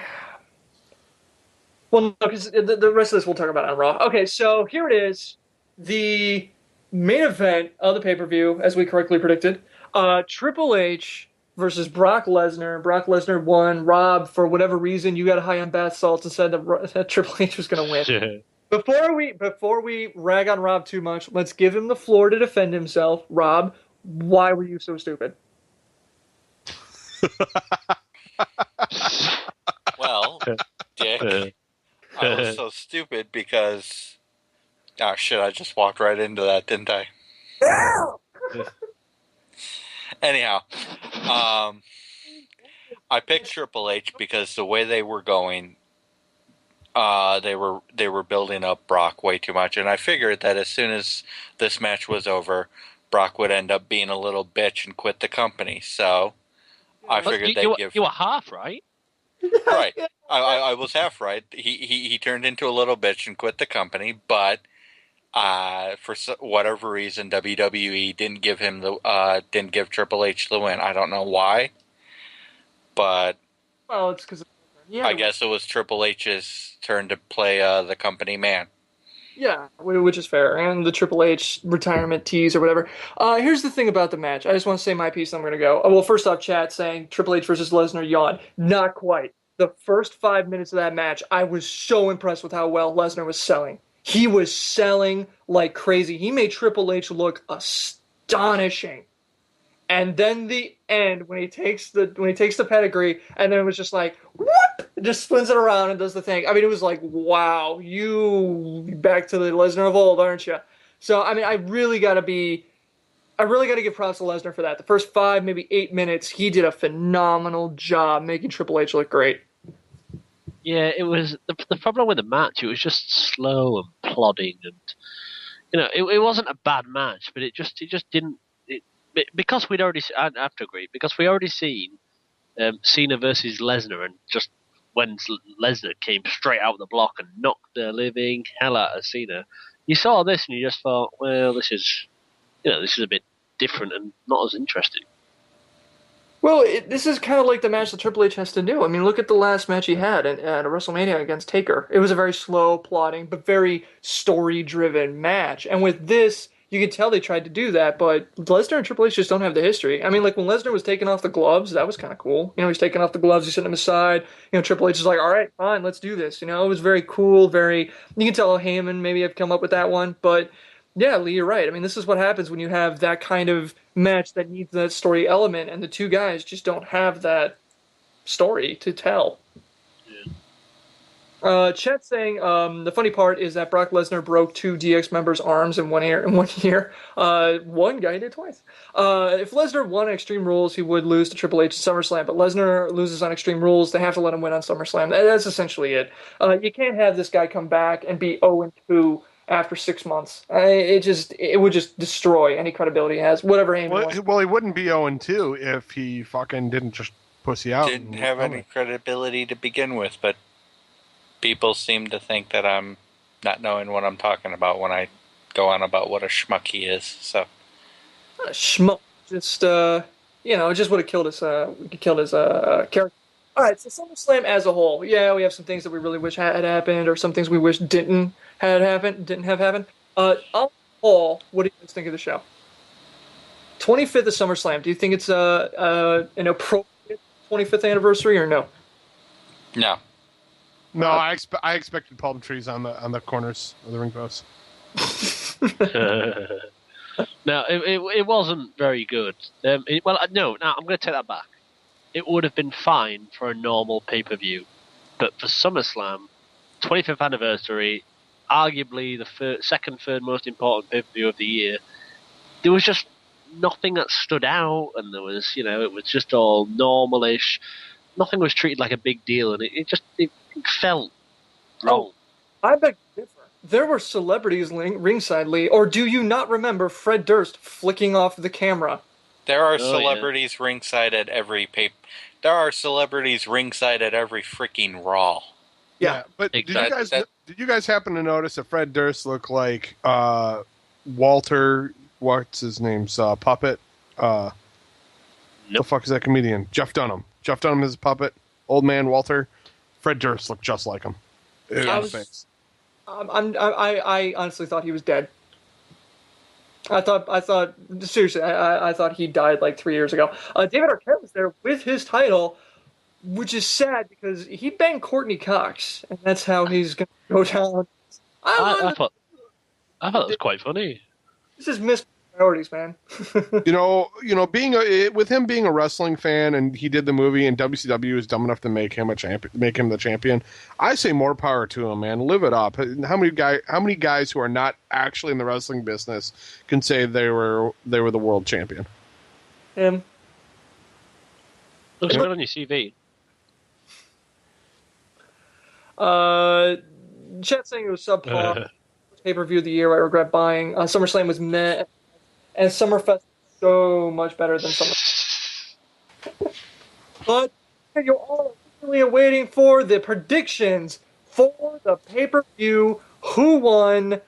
Well, no, because the rest of this we'll talk about on Raw. Okay, so here it is, the main event of the pay-per-view, as we correctly predicted. Triple H versus Brock Lesnar. Brock Lesnar won. Rob, for whatever reason, you got high on bath salts and said that Triple H was going to win. Before we rag on Rob too much, let's give him the floor to defend himself. Rob, why were you so stupid? Well, Dick, I was so stupid because... Oh, shit, I just walked right into that, didn't I? Anyhow, I picked Triple H because the way they were going, they were building up Brock way too much, and I figured that as soon as this match was over, Brock would end up being a little bitch and quit the company. So I figured you were half right. Right. I was half right. He turned into a little bitch and quit the company, but. For whatever reason, WWE didn't give Triple H the win. I don't know why, but it's because I guess it was Triple H's turn to play the company man. Yeah, which is fair, and the Triple H retirement tease or whatever. Here's the thing about the match. I just want to say my piece. I'm going to go. Well, first off, chat saying Triple H versus Lesnar yawn. Not quite. The first 5 minutes of that match, I was so impressed with how well Lesnar was selling. He was selling like crazy. He made Triple H look astonishing. And then the end, when he takes the pedigree, and then it was just like, whoop! just spins it around and does the thing. I mean, it was like, wow, you back to the Lesnar of old, aren't you? So, I mean, I really got to give props to Lesnar for that. The first 5, maybe 8 minutes, he did a phenomenal job making Triple H look great. Yeah, it was the problem with the match. It was just slow and plodding, and it wasn't a bad match, but it just didn't. Because we'd already, I have to agree, because we already seen Cena versus Lesnar, and just when Lesnar came straight out of the block and knocked the living hell out of Cena, you saw this and you just thought, well, this is a bit different and not as interesting. Well, this is kind of like the match that Triple H has to do. I mean, look at the last match he had at WrestleMania against Taker. It was a very slow, plodding, but very story-driven match. And with this, you can tell they tried to do that, but Lesnar and Triple H just don't have the history. I mean, like when Lesnar was taking off the gloves, that was kind of cool. He's taking off the gloves, he's sitting him aside. Triple H is like, all right, fine, let's do this. It was very cool, you can tell Heyman maybe have come up with that one, but yeah, Lee, you're right. I mean, this is what happens when you have that kind of match that needs that story element, and the two guys just don't have that story to tell. Yeah. Chet saying the funny part is that Brock Lesnar broke 2 DX members' arms in 1 year. One guy did twice. If Lesnar won Extreme Rules, he would lose to Triple H at SummerSlam, but Lesnar loses on Extreme Rules. They have to let him win on SummerSlam. That's essentially it. You can't have this guy come back and be 0-2 after 6 months. It would just destroy any credibility he has, whatever aim well, he wouldn't be 0-2 if he fucking didn't just pussy out. Didn't have any credibility to begin with, but people seem to think that I'm not knowing what I'm talking about when I go on about what a schmuck he is. So, not a schmuck, just just would have killed his character. All right, so SummerSlam as a whole, yeah, we have some things that we really wish had happened, or some things we wish didn't have happened. On the whole, what do you guys think of the show? 25th of SummerSlam. Do you think it's an appropriate 25th anniversary or no? No. No, I expected palm trees on the corners of the ring posts. No, it wasn't very good. No, I'm going to take that back. It would have been fine for a normal pay-per-view, but for SummerSlam, 25th anniversary, arguably the third most important pay-per-view of the year, there was just nothing that stood out, and there was, it was just all normal-ish. Nothing was treated like a big deal, and it felt wrong. I beg to differ. There were celebrities ringside, Lee, or do you not remember Fred Durst flicking off the camera? There are celebrities ringside at every There are celebrities ringside at every freaking Raw. Yeah, but did you guys happen to notice that Fred Durst looked like Walter? What's his name's puppet? Nope. The fuck is that comedian? Jeff Dunham. Jeff Dunham is a puppet. Old man Walter. Fred Durst looked just like him. I honestly thought he was dead. I thought seriously, I thought he died like 3 years ago. David Arquette was there with his title, which is sad because he banged Courtney Cox, and that's how he's going to go down. I thought that was quite funny. This is missed priorities, man. With him being a wrestling fan, and he did the movie, and WCW is dumb enough to make him the champion. I say more power to him, man. Live it up. How many guys who are not actually in the wrestling business can say they were the world champion? Him. Looks good on your CV. Chat saying it was subpar. Pay-per-view of the year I regret buying. SummerSlam was meh. And Summerfest is so much better than Summer. But you're all really waiting for the predictions for the pay-per-view. Who won?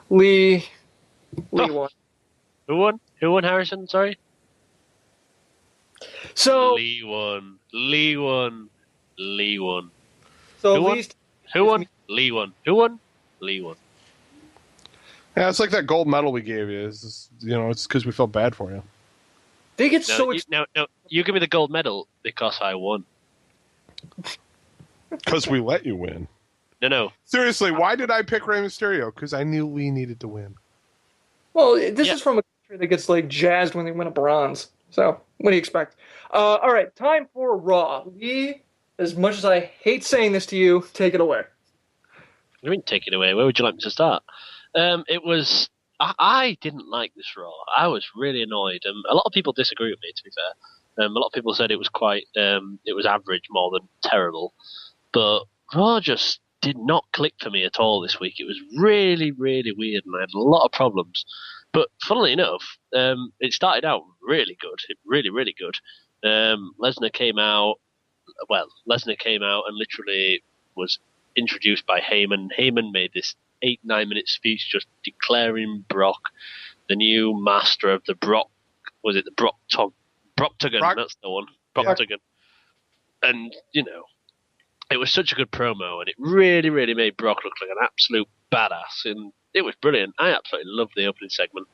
Lee won. Who won? Who won, Harrison? Sorry? So Lee won. Lee won. Lee won. So who won? Who won? Lee won. Who won? Lee won. Yeah, it's like that gold medal we gave you. It's because we felt bad for you. They get No, you give me the gold medal because I won. Because we let you win. No. Seriously, why did I pick Rey Mysterio? Because I knew we needed to win. Well, this is from a country that gets jazzed when they win a bronze. So, what do you expect? All right, time for Raw. Lee, as much as I hate saying this to you, take it away. I mean, take it away. Where would you like me to start? It was. I didn't like this Raw. I was really annoyed. A lot of people disagree with me, to be fair. A lot of people said it was quite. It was average more than terrible. But Raw just did not click for me at all this week. It was really, really weird, and I had a lot of problems. But funnily enough, it started out really good. Really, really good. Lesnar came out. Well, Lesnar came out and literally was introduced by Heyman. Heyman made this 8-9 minute speech just declaring Brock the new master of the Brock. Was it the Brocktagon? That's the one. Brocktagon. And, it was such a good promo, and it really, really made Brock look like an absolute badass, and it was brilliant. I absolutely loved the opening segment.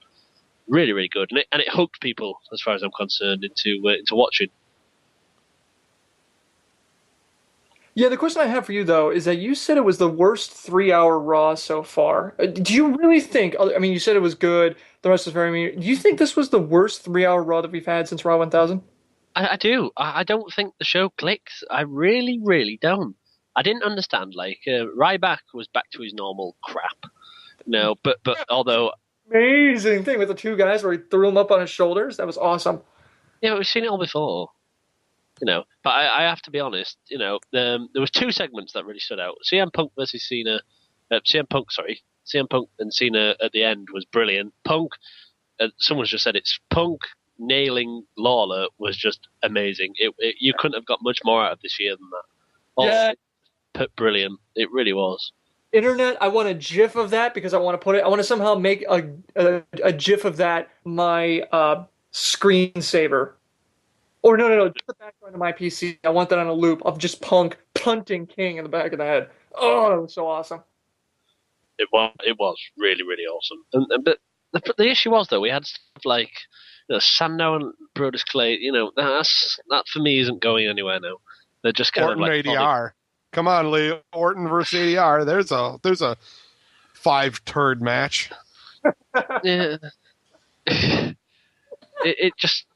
Really, really good, and it hooked people, as far as I'm concerned, into watching. Yeah, the question I have for you, though, is that you said it was the worst 3-hour Raw so far. Do you really think, I mean, you said it was good, the rest was very mean. Do you think this was the worst 3-hour Raw that we've had since Raw 1000? I do. I don't think the show clicks. I really, really don't. I didn't understand. Ryback was back to his normal crap. But although... Amazing thing with the two guys where he threw them up on his shoulders. That was awesome. Yeah, we've seen it all before. But I have to be honest, there was two segments that really stood out. CM Punk versus Cena. CM Punk and Cena at the end was brilliant. Punk, someone's just said it's Punk nailing Lawler was just amazing. You couldn't have got much more out of this year than that. Brilliant. It really was. Internet, I want a GIF of that because I want to somehow make a GIF of that my screensaver. Or no, just the background of my PC. I want that on a loop of just Punk punting King in the back of the head. Oh, that was so awesome. It was really, really awesome. But the issue was, though, we had stuff like Sandow and Brodus Clay. That for me isn't going anywhere now. They're just kind Orton of like ADR. Come on, Lee. Orton versus ADR. There's a 5-turd match. Yeah. it just.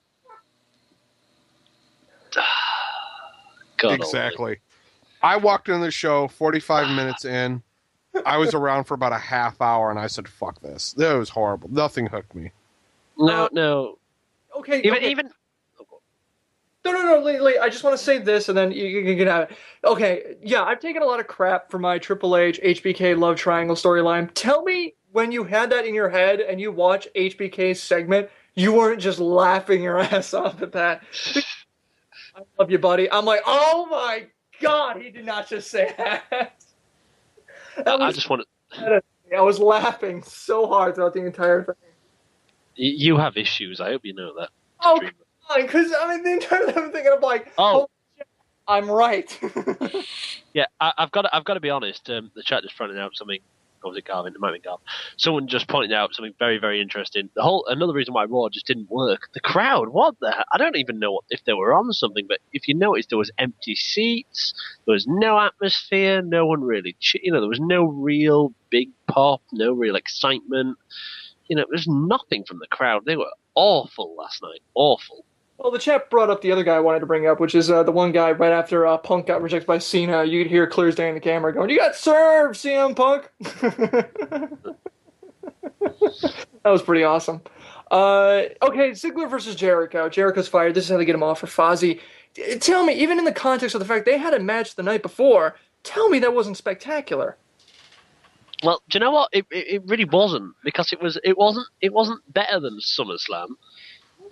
God exactly. I walked in the show 45 minutes in. I was around for about a half hour, and I said, "Fuck this." That was horrible. Nothing hooked me. No. Okay. Even. No, Lee, I just want to say this, and then you can have it. Okay, yeah, I've taken a lot of crap for my Triple H, HBK love triangle storyline. Tell me when you had that in your head and you watch HBK's segment, you weren't just laughing your ass off at that. I love you, buddy. I'm like, oh my God, he did not just say that. I just want to. I was laughing so hard throughout the entire thing. You have issues. I hope you know that. Oh, because the entire time I'm thinking, I'm like, oh shit, I'm right. Yeah, I've got to be honest. The chat just pointed out something. Or was it Garvin? It might be Garvin. Someone just pointed out something very, very interesting. Another reason why Raw just didn't work. The crowd. What the hell? I don't even know if they were on something. But if you notice, there was empty seats. There was no atmosphere. No one really. There was no real big pop. No real excitement. There's nothing from the crowd. They were awful last night. Awful. Well, the chat brought up the other guy I wanted to bring up, which is the one guy right after Punk got rejected by Cena. You could hear clear as day in the camera going, "You got served, CM Punk." That was pretty awesome. Okay, Ziggler versus Jericho. Jericho's fired. This is how they get him off for Fozzy. Tell me, even in the context of the fact they had a match the night before, tell me that wasn't spectacular. Well, do you know what? It really wasn't, because it wasn't better than SummerSlam.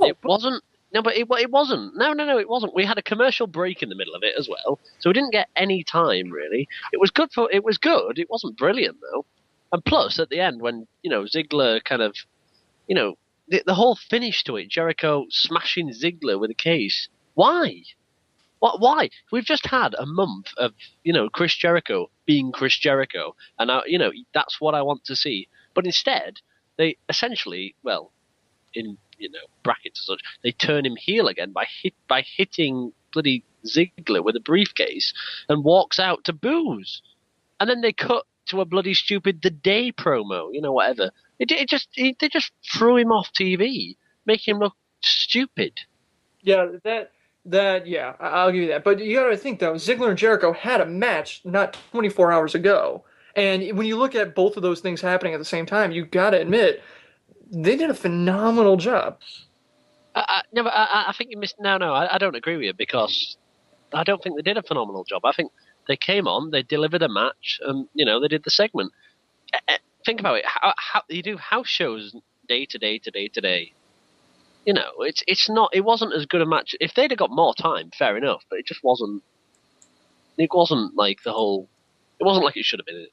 It wasn't. No, but it wasn't. No, it wasn't. We had a commercial break in the middle of it as well, so we didn't get any time really. It was good. It wasn't brilliant though. And plus, at the end, when Ziggler kind of, the whole finish to it, Jericho smashing Ziggler with a case. Why? What? Why? We've just had a month of Chris Jericho being Chris Jericho, and that's what I want to see. But instead, they essentially, in brackets and such, they turn him heel again by hitting bloody Ziggler with a briefcase and walks out to booze, and then they cut to a bloody stupid The Day promo, whatever. They just threw him off TV, making him look stupid. Yeah, I'll give you that. But you got to think though, Ziggler and Jericho had a match not 24 hours ago, and when you look at both of those things happening at the same time, you got to admit they did a phenomenal job. No, but I think you missed. No, I don't agree with you because I don't think they did a phenomenal job. I think they came on, they delivered a match, and they did the segment. Think about it. How you do house shows day to day to day to day. It's not. It wasn't as good a match. If they'd have got more time, fair enough. But it just wasn't. It wasn't like the whole. It wasn't like it should have been.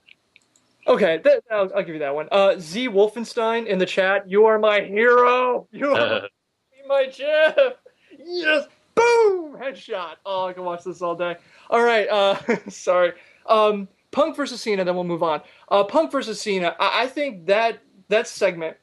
Okay, I'll give you that one. Z Wolfenstein in the chat. You are my hero. You are my Jeff. Yes. Boom. Headshot. Oh, I can watch this all day. All right. Sorry. Punk versus Cena. Then we'll move on. Punk versus Cena. I think that segment,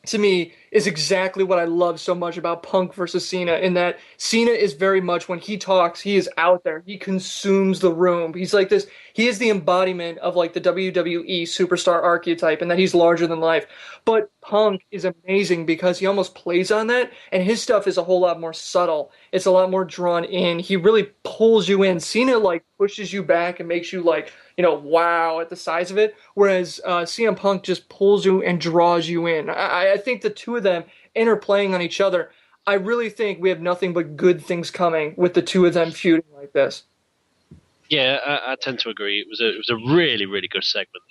to me, is exactly what I love so much about Punk versus Cena, in that Cena is very much, when he talks, he is out there. He consumes the room. He's like this. He is the embodiment of like the WWE superstar archetype, and that he's larger than life. But Punk is amazing because he almost plays on that, and his stuff is a whole lot more subtle. It's a lot more drawn in. He really pulls you in. Cena like pushes you back and makes you like, wow at the size of it, whereas CM Punk just pulls you and draws you in. I think the two of them interplaying on each other, I really think we have nothing but good things coming with the two of them feuding like this. Yeah, I tend to agree. It was a really, really good segment.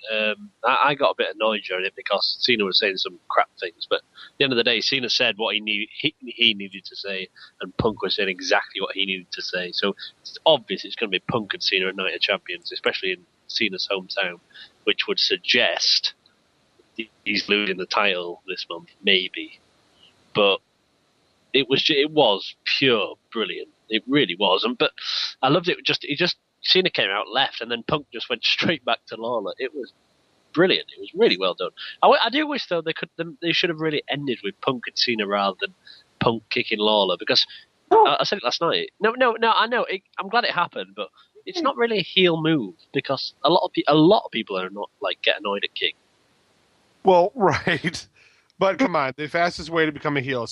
I got a bit annoyed during it because Cena was saying some crap things, but at the end of the day, Cena said what he needed to say, and Punk was saying exactly what he needed to say. So it's obvious it's going to be Punk and Cena at Night of Champions, especially in Cena's hometown, which would suggest he's losing the title this month, maybe. But it was pure brilliant. It really was, but I loved it. Cena came out left, and then Punk just went straight back to Lawler. It was brilliant. It was really well done. I do wish though they should have really ended with Punk and Cena rather than Punk kicking Lawler, because I said it last night. No, I know. I'm glad it happened, but it's not really a heel move because a lot of people are not like get annoyed at King. Well, right, but come on, the fastest way to become a heel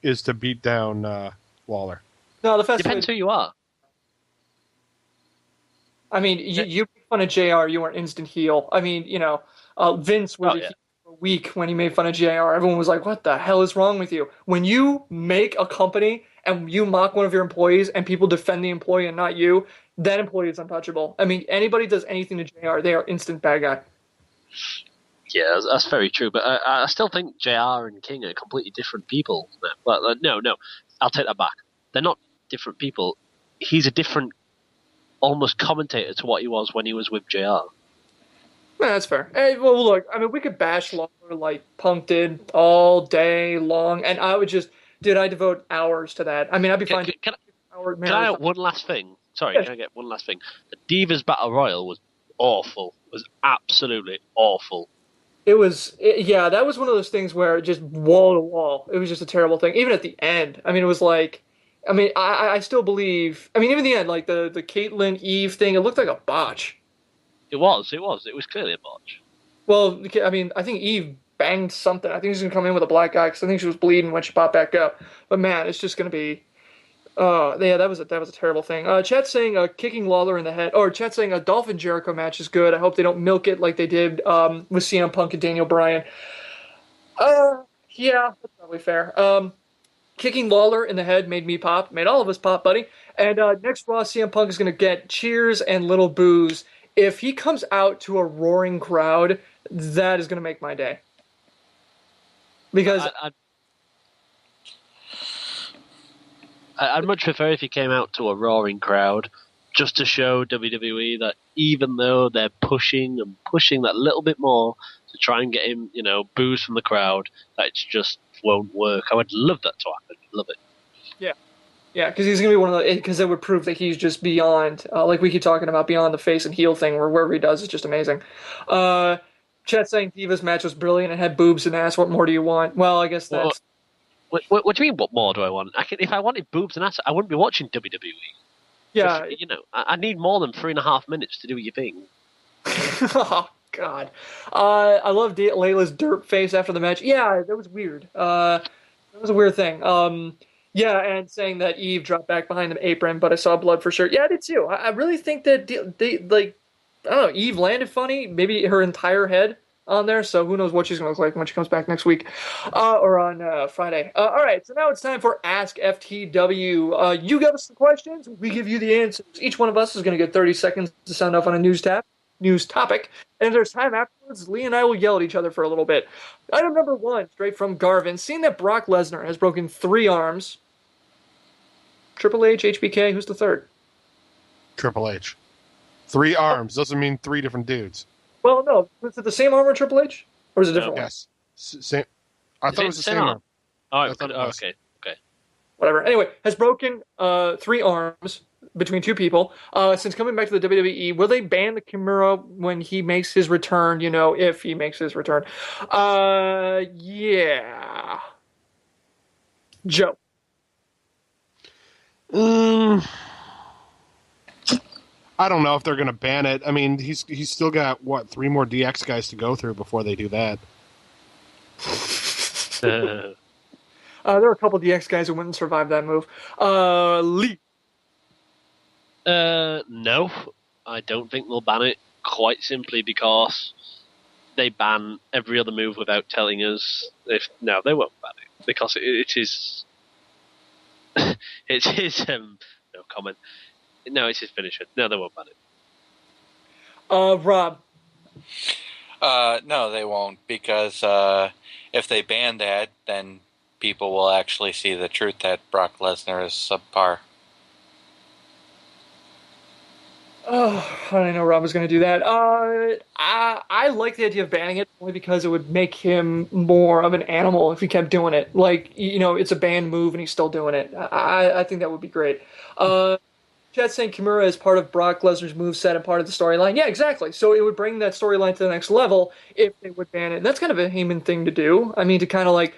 is to beat down Lawler. No, the fastest depends who you are. I mean, you make fun of JR, you are an instant heel. I mean, Vince was a heel for a week when he made fun of JR. Everyone was like, what the hell is wrong with you? When you make a company and you mock one of your employees and people defend the employee and not you, that employee is untouchable. I mean, anybody does anything to JR, they are instant bad guy. Yeah, that's very true. But I still think JR and King are completely different people. But no, I'll take that back. They're not different people. He's a different almost commentator to what he was when he was with JR. Yeah, that's fair. Hey, well, look, I mean, we could bash Lawler like Punk did all day long, and I devote hours to that. I mean, I'd be fine. Can I add one last thing? Sorry, yes. Can I get one last thing? The Divas Battle Royal was awful. It was absolutely awful. That was one of those things where it just wall to wall. It was just a terrible thing. Even at the end, I mean, it was like, I mean, I still believe. I mean, even the end, like the Caitlyn Eve thing, it looked like a botch. It was clearly a botch. Well, I mean, I think Eve banged something. I think she's gonna come in with a black eye because I think she was bleeding when she popped back up. But man, it's just gonna be. That was a terrible thing. Chat saying kicking Lawler in the head, or chat saying a Dolphin Jericho match is good. I hope they don't milk it like they did with CM Punk and Daniel Bryan. Yeah, that's probably fair. Kicking Lawler in the head made me pop, made all of us pop, buddy. And next Raw, CM Punk is going to get cheers and little boos. If he comes out to a roaring crowd, that is going to make my day. Because I'd much prefer if he came out to a roaring crowd, just to show WWE that even though they're pushing that little bit more to try and get him, boos from the crowd, that it just won't work. I would love that to happen. Love it. Yeah, because he's going to be one of the, because that would prove that he's just beyond, like we keep talking about, beyond the face and heel thing, where wherever he does is just amazing. Chat saying Diva's match was brilliant and had boobs and ass. What more do you want? Well, I guess that's... What do you mean, what more do I want? If I wanted boobs and ass, I wouldn't be watching WWE. Yeah. I need more than 3.5 minutes to do your thing. Oh, God. I love Layla's derp face after the match. Yeah, that was weird. That was a weird thing. Yeah, and saying that Eve dropped back behind the apron, but I saw blood for sure. Yeah, I did too. I really think that they like, I don't know, Eve landed funny, maybe her entire head on there, so who knows what she's gonna look like when she comes back next week, or on Friday. All right, so now it's time for Ask FTW. You give us the questions, we give you the answers. Each one of us is gonna get 30 seconds to sound off on a news topic, and if there's time afterwards, Lee and I will yell at each other for a little bit. Item number one, straight from Garvin. Seeing that Brock Lesnar has broken 3 arms, Triple H, HBK, who's the third? Triple H. 3 arms doesn't mean 3 different dudes. Well, no. Was it the same arm or Triple H? Or was it a different one? Yes. Same. I thought it was the same arm. Okay. Whatever. Anyway, has broken 3 arms between 2 people. Since coming back to the WWE, will they ban the Kimura when he makes his return? You know, if he makes his return. Yeah. Joe. I don't know if they're going to ban it. I mean, he's still got, 3 more DX guys to go through before they do that. There are a couple of DX guys who wouldn't survive that move. Lee. No, I don't think they'll ban it, quite simply because they ban every other move without telling us. No, they won't ban it, because it is... it is... no comment. No, it's his finisher. No, they won't ban it. Rob. No, they won't, because if they ban that, then people will actually see the truth that Brock Lesnar is subpar. Oh, I didn't know Rob was going to do that. I like the idea of banning it only because it would make him more of an animal if he kept doing it. Like, you know, it's a banned move and he's still doing it. I think that would be great. Chad saying Kimura is part of Brock Lesnar's moveset and part of the storyline. Yeah, exactly. So it would bring that storyline to the next level if they would ban it. And that's kind of a Heyman thing to do. I mean, to kind of like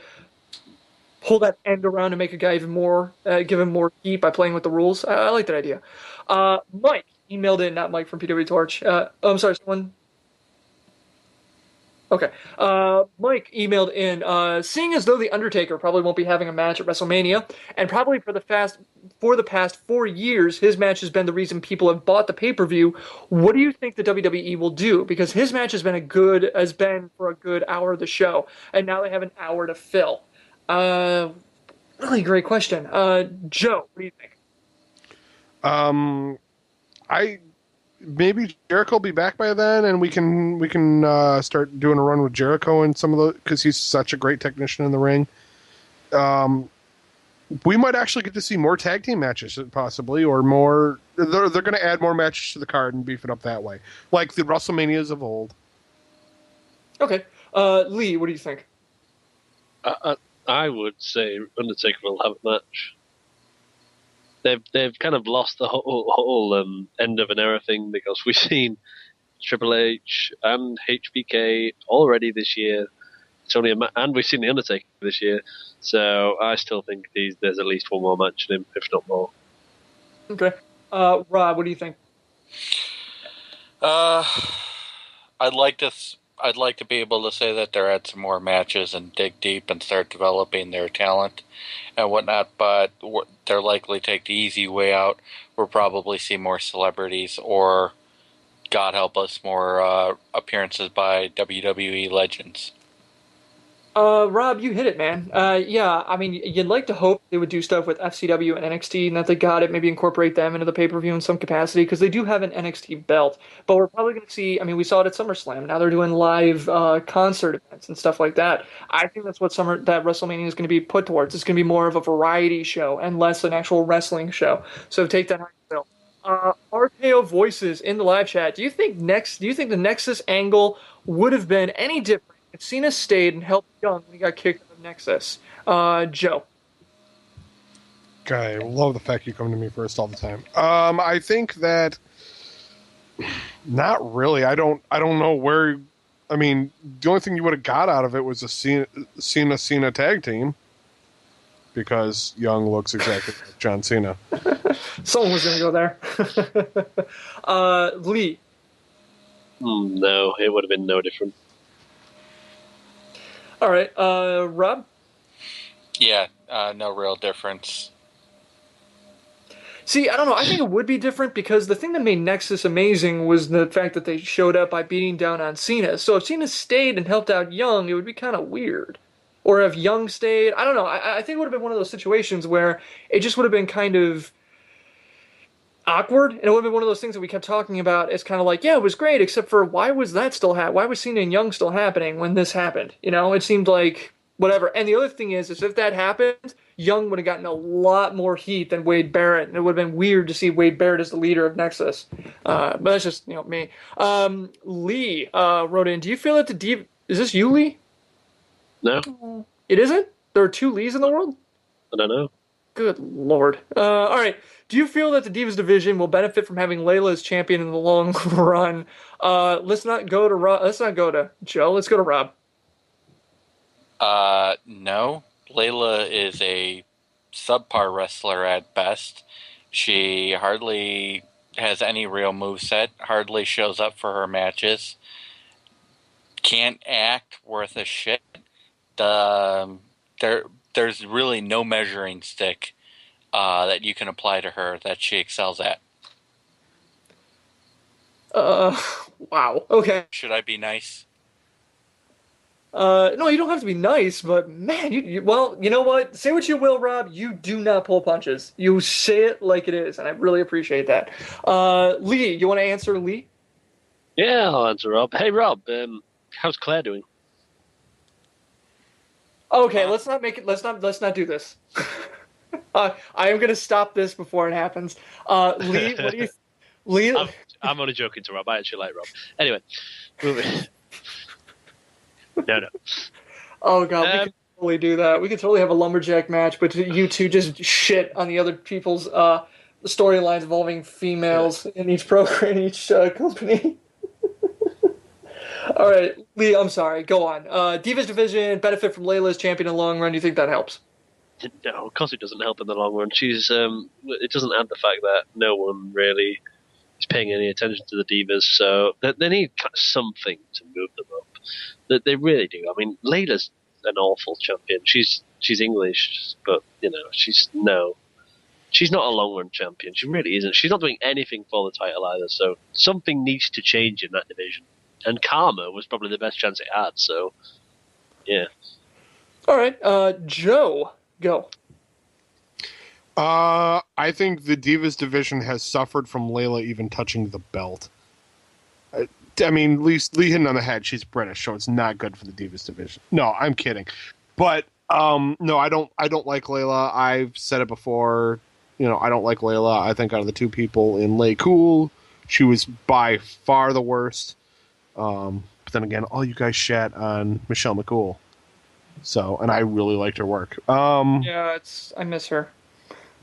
pull that end around and make a guy even more, give him more heat by playing with the rules. I like that idea. Mike emailed in, not Mike from PW Torch. I'm sorry, someone. Okay. Mike emailed in, seeing as though The Undertaker probably won't be having a match at WrestleMania, and probably for the past 4 years, his match has been the reason people have bought the pay-per-view. What do you think the WWE will do? Because his match has been for a good hour of the show, and now they have an hour to fill. Really great question. Joe, what do you think? Maybe Jericho will be back by then, and we can start doing a run with Jericho and some of the, because he's such a great technician in the ring. We might actually get to see more tag team matches, possibly, or more. They're going to add more matches to the card and beef it up that way, like the WrestleManias of old. Okay, Lee, what do you think? I would say Undertaker will have a match. They've kind of lost the whole end of an era thing, because we've seen Triple H and HBK already this year. It's only and we've seen the Undertaker this year, so I still think there's at least one more match in him, if not more. Okay, Rob, what do you think? I'd like to be able to say that they're at some more matches and dig deep and start developing their talent and whatnot, but they're likely to take the easy way out. We'll probably see more celebrities, or, God help us, more appearances by WWE legends. Rob, you hit it, man. Yeah, I mean, you'd like to hope they would do stuff with FCW and NXT, and that they got it, maybe incorporate them into the pay-per-view in some capacity, because they do have an NXT belt. But we're probably going to see, I mean, we saw it at SummerSlam. Now they're doing live concert events and stuff like that. I think that's what that WrestleMania is going to be put towards. It's going to be more of a variety show and less an actual wrestling show. So take that how you will. RKO Voices in the live chat. Do you think the Nexus angle would have been any different if Cena stayed and helped Young when he got kicked out of Nexus? Joe. Okay, I love the fact you come to me first all the time. I think that not really. I don't know where. I mean, the only thing you would have got out of it was a Cena tag team, because Young looks exactly like John Cena. Someone was going to go there. Lee. No, it would have been no different. All right, Rob? Yeah, no real difference. See, I don't know. I think it would be different because the thing that made Nexus amazing was the fact that they showed up by beating down on Cena. So if Cena stayed and helped out Young, it would be kind of weird. Or if Young stayed, I don't know. I think it would have been one of those situations where it just would have been kind of awkward, and it would have been one of those things that we kept talking about. It's kind of like, yeah, it was great, except for why was that still happening? Why was Cena and Young still happening when this happened? You know, it seemed like whatever. And the other thing is if that happened, Young would have gotten a lot more heat than Wade Barrett, and it would have been weird to see Wade Barrett as the leader of Nexus. But that's just me. Lee wrote in. Do you feel that the Diva? Is this you, Lee? No, It isn't. There are two Lees in the world. I don't know. Good lord. All right. Do you feel that the Divas division will benefit from having Layla as champion in the long run? Let's not go to Rob. Let's not go to Joe. Let's go to Rob. No. Layla is a subpar wrestler at best. She hardly has any real moveset, hardly shows up for her matches, can't act worth a shit. There's really no measuring stick that you can apply to her that she excels at. Wow. Okay. Should I be nice? No, you don't have to be nice, but man, well, you know what? Say what you will, Rob. You do not pull punches. You say it like it is, and I really appreciate that. Lee, you want to answer, Lee? Yeah, I'll answer Rob. Hey, Rob, how's Claire doing? Okay, let's not make it. Let's not do this. I am gonna stop this before it happens. Lee, what do you? Lee, I'm only joking to Rob. I actually like Rob. Anyway, moving. No. Oh god, we could totally do that. We could totally have a lumberjack match, but you two just shit on the other people's storylines involving females in each program, in each company. All right, Lee, I'm sorry. Go on. Divas division benefit from Layla as champion in the long run. Do you think that helps? No, of course it doesn't help in the long run. She's it doesn't add the fact that no one really is paying any attention to the Divas, so they need something to move them up. They really do. I mean, Layla's an awful champion. She's English, but she's not a long run champion. She really isn't. She's not doing anything for the title either. So something needs to change in that division. And Karma was probably the best chance it had. So yeah. All right, Joe, go. I think the Divas division has suffered from Layla even touching the belt. I mean, Lee hitting on the head. She's British, so it's not good for the Divas division. No, I'm kidding. But no, I don't like Layla. I've said it before. I don't like Layla. I think out of the two people in Lay Cool, she was by far the worst. But then again, all you guys shat on Michelle McCool. So, and I really liked her work. Yeah, I miss her.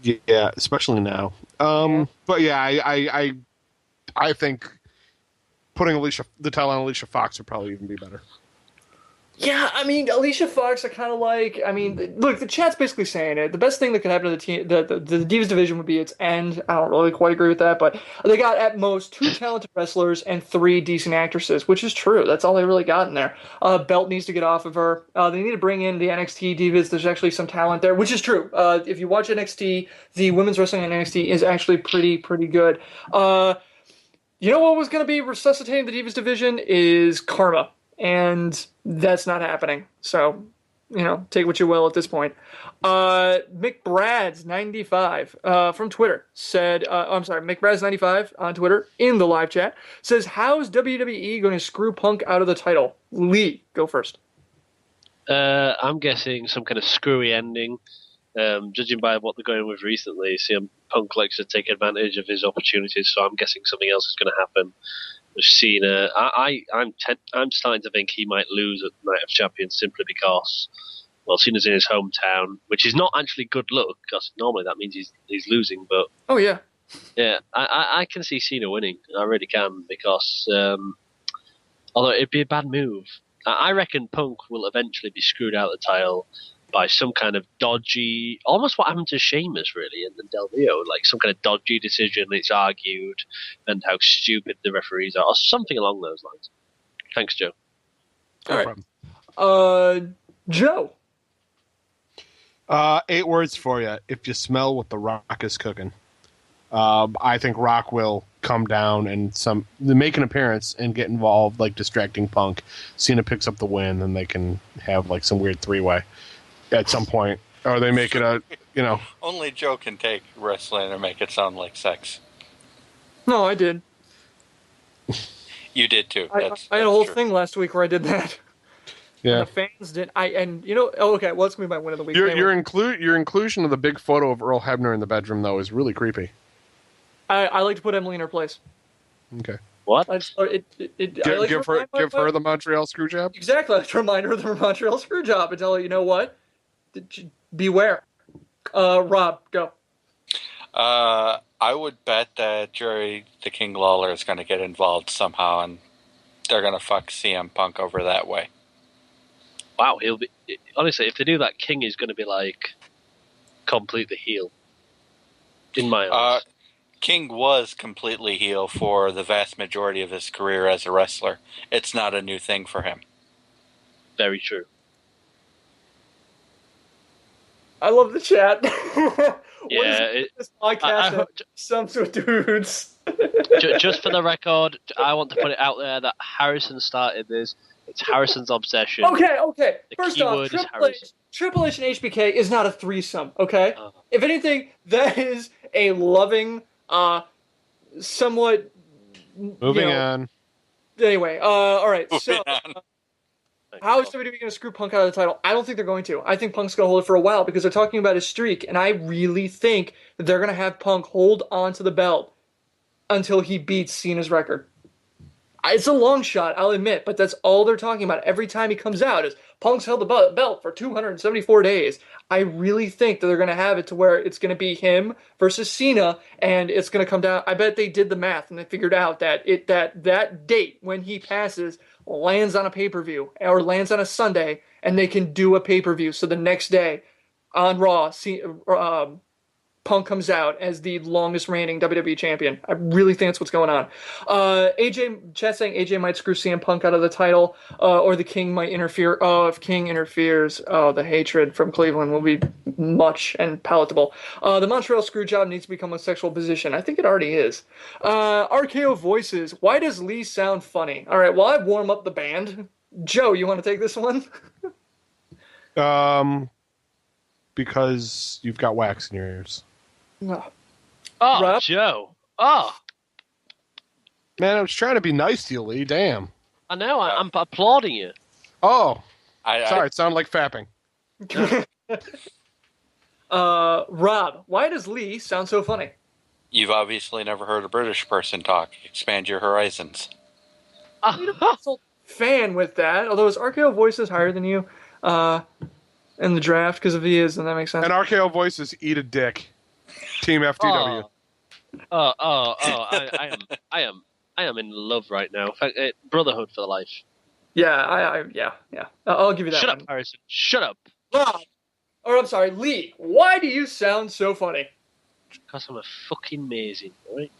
Yeah, especially now. But yeah, I think putting the title on Alicia Fox would probably even be better. Yeah, I mean, Alicia Fox, I kind of like. I mean, look, the chat's basically saying it. The best thing that could happen to the team, the Divas division, would be its end. I don't really quite agree with that, but they got at most 2 talented wrestlers and 3 decent actresses, which is true. That's all they really got in there. Belt needs to get off of her. They need to bring in the NXT Divas. There's actually some talent there, which is true. If you watch NXT, the women's wrestling in NXT is actually pretty good. You know what was going to be resuscitating the Divas division is Karma. And that's not happening. So, take what you will at this point. McBrads95 from Twitter said, I'm sorry, McBrads95 on Twitter in the live chat says, how's WWE going to screw Punk out of the title? Lee, go first. I'm guessing some kind of screwy ending. Judging by what they're going with recently, CM Punk likes to take advantage of his opportunities, so I'm guessing something else is going to happen. We've seen I'm starting to think he might lose at Night of Champions simply because, well, Cena's in his hometown, which is not actually good luck because normally that means he's losing. But oh yeah, I can see Cena winning. I really can because although it'd be a bad move, I reckon Punk will eventually be screwed out of the title by some kind of dodgy, almost what happened to Sheamus really and Del Rio, like some kind of dodgy decision that's argued and how stupid the referees are, or something along those lines. Thanks, Joe. All right. Joe. 8 words for you. If you smell what The Rock is cooking. I think Rock will come down and make an appearance and get involved, like distracting Punk. Cena picks up the win, and they can have like some weird 3-way at some point, or they make it a Only Joe can take wrestling and make it sound like sex. No, I did. You did too. I had a whole thing last week where I did that. Yeah, and the fans did. Okay. Well, it's gonna be my win of the week. Your inclusion of the big photo of Earl Hebner in the bedroom though is really creepy. I like to put Emily in her place. Okay. What? Give her the Montreal screw job? Exactly. I like to remind her of the Montreal screw job and tell her, you know what? Beware. Rob, go. I would bet that Jerry the King Lawler is going to get involved somehow, and they're going to fuck CM Punk over that way. Wow, he'll be... Honestly, if they do that, King is going to be, like, completely heel. In my eyes. King was completely heel for the vast majority of his career as a wrestler. It's not a new thing for him. Very true. I love the chat. Yeah, this podcast some sort of dudes. Just for the record, I want to put it out there that Harrison started this. It's Harrison's obsession. Okay. The First off, Triple H and HBK is not a threesome, okay? If anything, that is a loving, somewhat... Moving on. Anyway, alright, so... How is WWE going to screw Punk out of the title? I don't think they're going to. I think Punk's going to hold it for a while because they're talking about his streak, and I really think that they're going to have Punk hold on to the belt until he beats Cena's record. It's a long shot, I'll admit, but that's all they're talking about. Every time he comes out is Punk's held the belt for 274 days. I really think that they're going to have it to where it's going to be him versus Cena, and it's going to come down. I bet they did the math and they figured out that that date when he passes lands on a pay-per-view or lands on a Sunday, and they can do a pay-per-view. So the next day on Raw, Punk comes out as the longest reigning WWE champion. I really think that's what's going on. Chat saying AJ might screw CM Punk out of the title, or the King might interfere. Oh, if King interferes, the hatred from Cleveland will be much and palatable. The Montreal screw job needs to become a sexual position. I think it already is. RKO voices. Why does Lee sound funny? All right, well, I warm up the band. Joe, you want to take this one? Because you've got wax in your ears. Oh, Rob? Joe. Oh. Man, I was trying to be nice to you, Lee. Damn. I know. I'm applauding you. Oh. Sorry, it sounded like fapping. Rob, why does Lee sound so funny? You've obviously never heard a British person talk. Expand your horizons. Fan with that, although his RKO voice is higher than you in the draft, because if he is, then that makes sense. And RKO voices eat a dick. Team FTW. I am in love right now. In fact, brotherhood for life. Yeah, I'll give you that. Shut one. up, Harrison. Shut up. Rob, or I'm sorry, Lee. Why do you sound so funny? Because I'm a fucking amazing, right?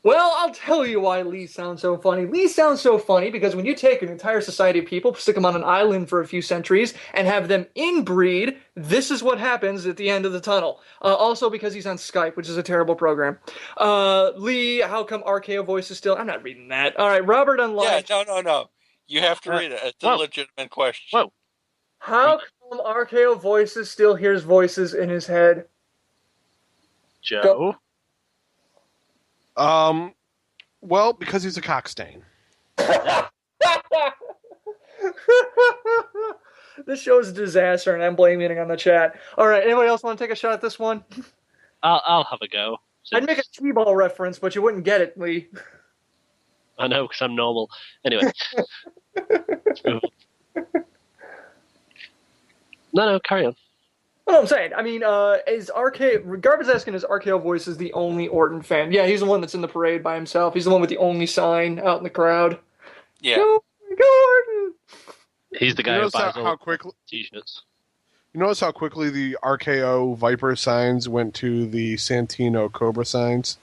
Well, I'll tell you why Lee sounds so funny. Lee sounds so funny because when you take an entire society of people, stick them on an island for a few centuries, and have them inbreed, this is what happens at the end of the tunnel. Also because he's on Skype, which is a terrible program. Lee, how come RKO voice is still... I'm not reading that. All right, Robert Online. Yeah, no. You have to read it. It's a legitimate question. Whoa. How come RKO voices still hears voices in his head? Joe? Go. Well, because he's a cockstain. This show is a disaster, and I'm blaming it on the chat. All right, anybody else want to take a shot at this one? I'll have a go. I'd make a T-ball reference, but you wouldn't get it, Lee. I know, because I'm normal. Anyway. No, carry on. What I'm saying, I mean, Garbage asking, is RKO Voices the only Orton fan? Yeah, he's the one that's in the parade by himself. He's the one with the only sign out in the crowd. Yeah. Go Orton! He's the guy who buys all quickly t-shirts. You notice how quickly the RKO Viper signs went to the Santino Cobra signs?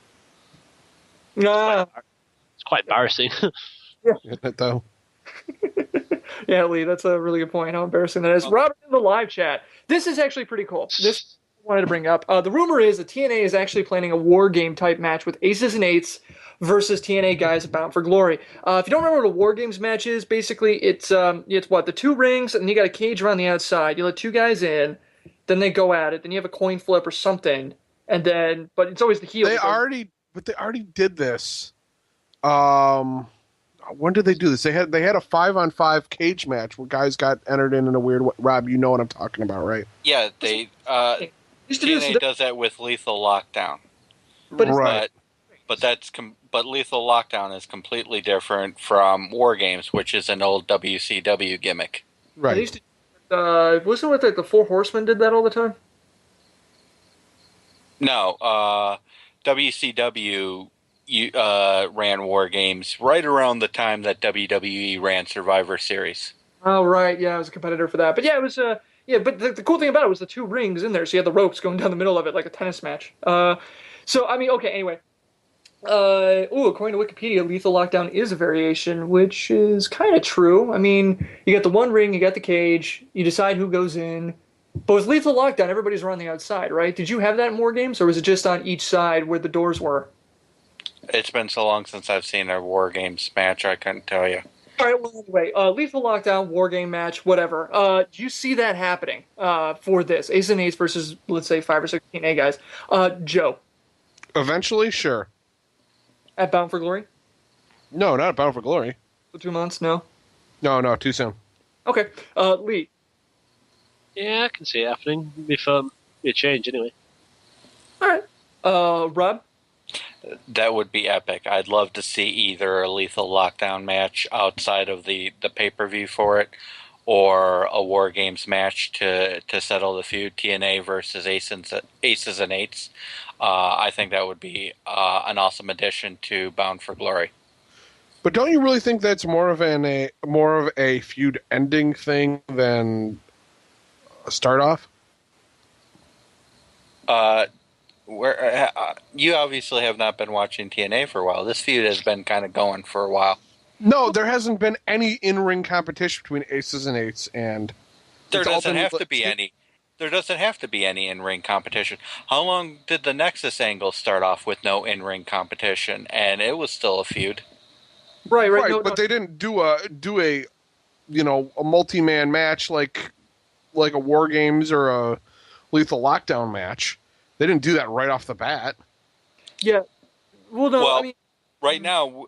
Nah. It's quite embarrassing. Yeah. Isn't it, though? Yeah, Lee, that's a really good point. How embarrassing that is. Robert in the live chat. This is actually pretty cool. This I wanted to bring up. The rumor is that TNA is actually planning a war game type match with aces and eights versus TNA guys bound for glory. If you don't remember what a war games match is, basically it's what, the two rings and you got a cage around the outside. You let two guys in, then they go at it. Then you have a coin flip or something, and then but it's always the heel. They already did this. When did they do this? They had a 5-on-5 cage match where guys got entered in a weird way. Rob, you know what I'm talking about, right? Yeah, they TNA does that with Lethal Lockdown. But right. But Lethal Lockdown is completely different from War Games, which is an old WCW gimmick. Right. Wasn't it like the Four Horsemen did that all the time? No, WCW ran War Games right around the time that WWE ran Survivor Series. Oh, right. Yeah, I was a competitor for that. But yeah, it was but the cool thing about it was the two rings in there, so you had the ropes going down the middle of it like a tennis match. So, I mean, okay, anyway. According to Wikipedia, Lethal Lockdown is a variation, which is kind of true. I mean, you got the one ring, you got the cage, you decide who goes in. But with Lethal Lockdown, everybody's around the outside, right? Did you have that in War Games, or was it just on each side where the doors were? It's been so long since I've seen a War Games match, I couldn't tell you. All right, well, anyway, Lethal Lockdown, War Game match, whatever. Do you see that happening for this? Ace and Eights versus, let's say, 5 or 6 TNA guys. Joe. Eventually, sure. At Bound for Glory? No, not Bound for Glory. For 2 months? No? No, too soon. Okay. Lee. Yeah, I can see it happening. It'd be fun. Be a change, anyway. All right. Rob? That would be epic. I'd love to see either a Lethal Lockdown match outside of the pay-per-view for it, or a War Games match to settle the feud, TNA versus Aces and Eights. I think that would be an awesome addition to Bound for Glory. But don't you really think that's more of a feud ending thing than a start off? You obviously have not been watching TNA for a while. This feud has been kind of going for a while. No, there hasn't been any in-ring competition between Aces and Eights, and there doesn't have to be any. There doesn't have to be any in-ring competition. How long did the Nexus angle start off with no in-ring competition, and it was still a feud? Right. But they didn't do a multi-man match like a War Games or a Lethal Lockdown match. They didn't do that right off the bat. Yeah. Well, I mean, right now,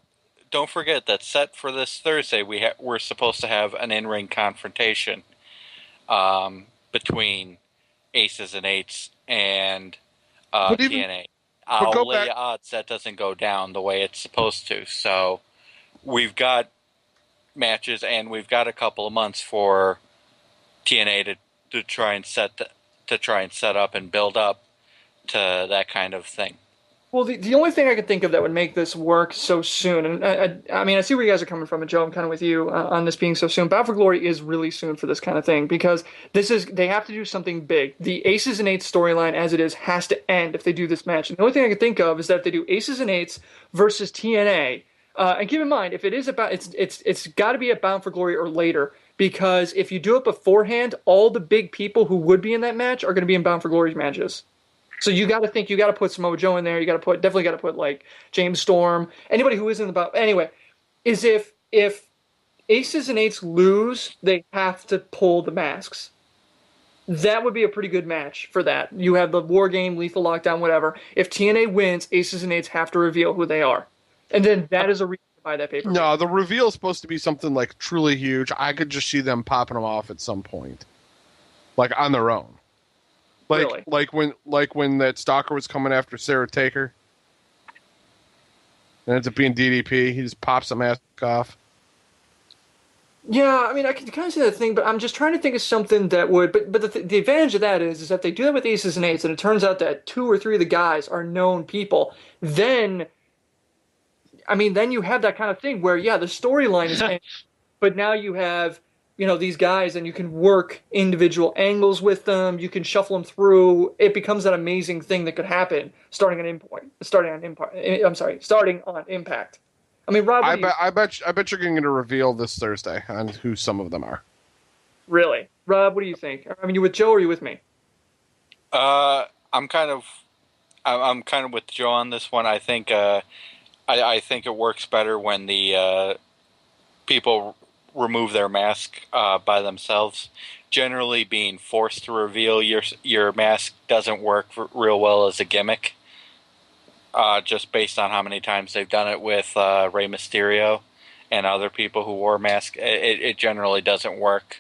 don't forget that set for this Thursday, we're supposed to have an in-ring confrontation between Aces and Eights and TNA. I'll lay odds that doesn't go down the way it's supposed to. So we've got matches, and we've got a couple of months for TNA to try and set up and build up to that kind of thing. Well, the only thing I could think of that would make this work so soon, and I mean, I see where you guys are coming from, and Joe, I'm kind of with you on this being so soon. Bound for Glory is really soon for this kind of thing, because they have to do something big. The Aces and Eights storyline, as it is, has to end if they do this match. And the only thing I can think of is that if they do Aces and Eights versus TNA, and keep in mind, if it is about, it's got to be at Bound for Glory or later, because if you do it beforehand, all the big people who would be in that match are going to be in Bound for Glory matches. So you got to put Samoa Joe in there. You definitely got to put like James Storm, anybody who isn't about. Anyway, is if Aces and Eights lose, they have to pull the masks. That would be a pretty good match for that. You have the War Game, Lethal Lockdown, whatever. If TNA wins, Aces and Eights have to reveal who they are, and then that is a reason to buy that paper. No, the reveal is supposed to be something like truly huge. I could just see them popping them off at some point, like on their own. Really? Like when that stalker was coming after Sarah Taker, and ends up being DDP. He just pops the mask off. Yeah, I mean, I can kind of see that thing, but I'm just trying to think of something that would. But the advantage of that is that they do that with Aces and Eights, and it turns out that 2 or 3 of the guys are known people. Then you have that kind of thing where the storyline is, but now you have these guys, and you can work individual angles with them. You can shuffle them through. It becomes an amazing thing that could happen starting on Impact. I mean, Rob, I bet you're going to reveal this Thursday on who some of them are. Really? Rob, what do you think? I mean, you with Joe or are you with me? I'm kind of with Joe on this one. I think I think it works better when the people remove their mask by themselves. Generally, being forced to reveal your mask doesn't work real well as a gimmick. Just based on how many times they've done it with Rey Mysterio and other people who wore masks, it generally doesn't work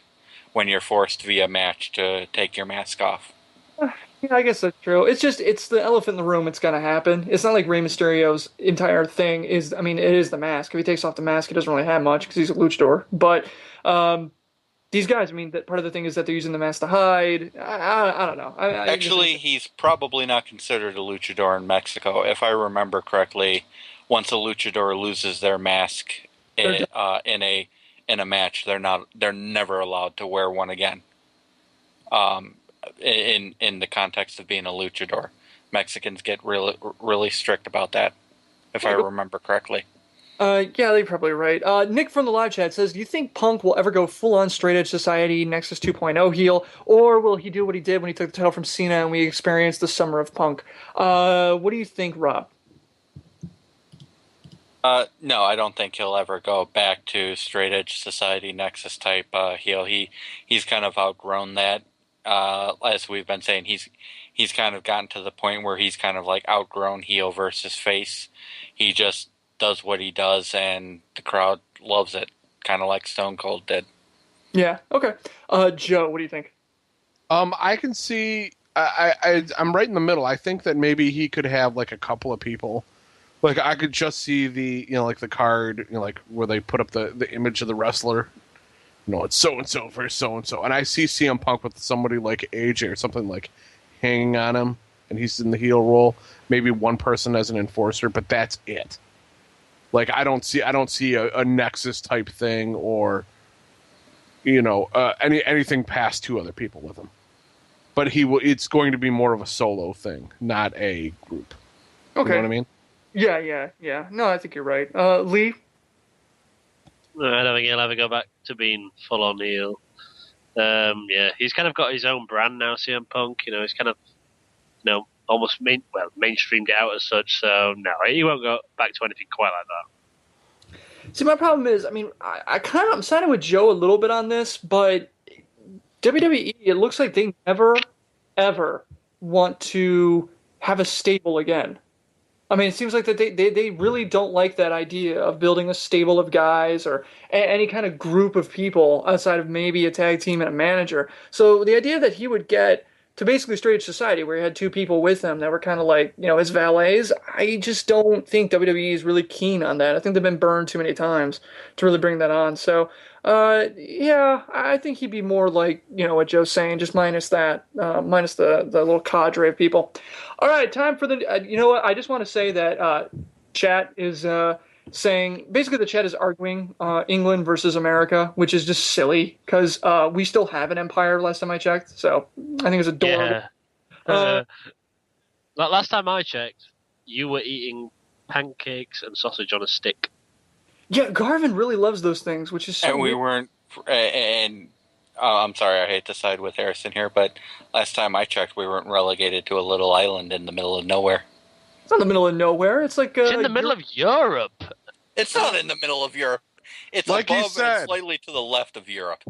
when you're forced via match to take your mask off. Yeah, I guess that's true. It's the elephant in the room. It's gonna happen. It's not like Rey Mysterio's entire thing is. I mean, it is the mask. If he takes off the mask, he doesn't really have much because he's a luchador. But these guys, I mean, that part of the thing is that they're using the mask to hide. I don't know. Actually, he's probably not considered a luchador in Mexico. If I remember correctly, once a luchador loses their mask in a match, they're never allowed to wear one again. In the context of being a luchador, Mexicans get really strict about that, if I remember correctly. Yeah, they're probably right. Nick from the live chat says, do you think Punk will ever go full-on straight edge society Nexus 2.0 heel, or will he do what he did when he took the title from Cena and we experienced the summer of Punk? What do you think, Rob? No, I don't think he'll ever go back to straight edge society Nexus type heel. He's kind of outgrown that. As we've been saying, he's kind of gotten to the point where he's kind of like outgrown heel versus face. He just does what he does, and the crowd loves it, kind of like Stone Cold did. Yeah. Okay. Joe, what do you think? I can see. I'm right in the middle. I think that maybe he could have like a couple of people. Like I could just see the like the card, like where they put up the image of the wrestler. It's so and so versus so and so, and I see CM Punk with somebody like AJ or something like hanging on him, and he's in the heel role. Maybe one person as an enforcer, but that's it. Like I don't see a Nexus type thing or anything past two other people with him. But it's going to be more of a solo thing, not a group. Okay. You know what I mean? Yeah. No, I think you're right. Lee? I don't think he'll ever go back to being full on heel. Yeah, he's kind of got his own brand now, CM Punk. He's kind of, almost mainstream get out as such. So no, he won't go back to anything quite like that. See, my problem is, I mean, I'm siding with Joe a little bit on this, but WWE, it looks like they never, ever want to have a stable again. I mean, it seems like that they really don't like that idea of building a stable of guys or any kind of group of people outside of maybe a tag team and a manager. So the idea that he would get to basically straight edge society where he had two people with him that were kind of like, his valets, I just don't think WWE is really keen on that. I think they've been burned too many times to really bring that on. So, yeah, I think he'd be more like, what Joe's saying, just minus that, minus the little cadre of people. All right, time for the, you know what, I just want to say that chat is saying, basically the chat is arguing England versus America, which is just silly because we still have an empire last time I checked. So I think it's adorable. Yeah. Last time I checked, you were eating pancakes and sausage on a stick. Yeah, Garvin really loves those things, which is so And we weren't, and I'm sorry, I hate to side with Harrison here, but last time I checked, we weren't relegated to a little island in the middle of nowhere. It's not in the middle of nowhere. It's like it's in the middle of Europe. It's not in the middle of Europe. It's like above and slightly to the left of Europe.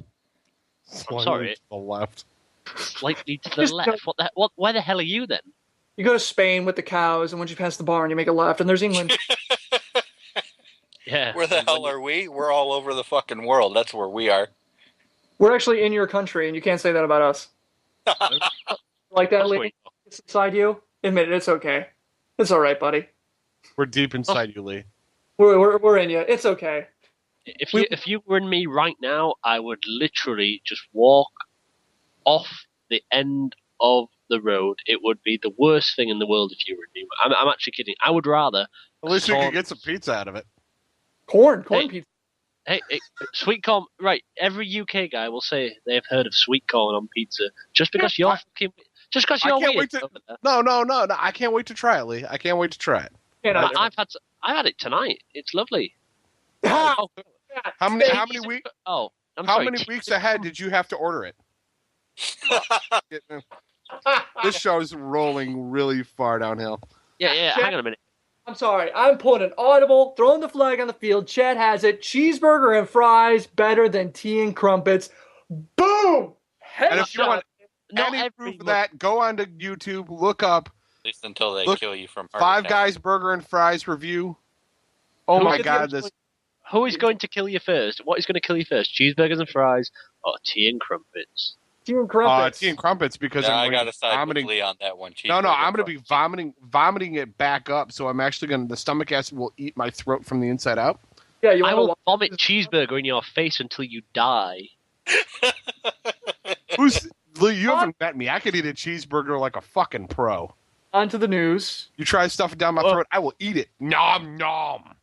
I'm sorry. To the left. Slightly to the left. Where the hell are you then? You go to Spain with the cows, and once you pass the bar, and you make a left, and there's England. Yeah. Where the hell are we? We're all over the fucking world. That's where we are. We're actually in your country, and you can't say that about us. Like that, Lee? It's inside you? Admit it. It's okay. It's all right, buddy. We're deep inside you, Lee. We're in you. It's okay. If you were in me right now, I would literally just walk off the end of the road. It would be the worst thing in the world if you were in me. I'm actually kidding. I would rather. At least we could get some pizza out of it. Corn pizza. Hey, sweet corn. Right, every UK guy will say they've heard of sweet corn on pizza. Just because you're fucking. Just because you're weird. No. I can't wait to try it, Lee. I can't wait to try it. I've had it tonight. It's lovely. Oh, How many weeks? oh, I'm How sorry. many weeks ahead did you have to order it? This show's rolling really far downhill. Yeah. Hang on a minute. I'm sorry. I'm pulling an audible, throwing the flag on the field. Chad has it. Cheeseburger and fries better than tea and crumpets. Boom! And if you want any proof of that, go onto YouTube, look up. At least until they kill you from heart Five attack. Guys Burger and Fries review. Oh my God! Who is going to kill you first? What is going to kill you first? Cheeseburgers and fries, or tea and crumpets? Tea and crumpets. Tea and crumpets because I got to side with Lee on that one. No, I'm going to be vomiting it back up. So I'm actually going to. The stomach acid will eat my throat from the inside out. Yeah, I will vomit cheeseburger in your face until you die. Lee, you haven't met me. I could eat a cheeseburger like a fucking pro. On to the news. You try to stuff it down my throat, I will eat it. Nom nom.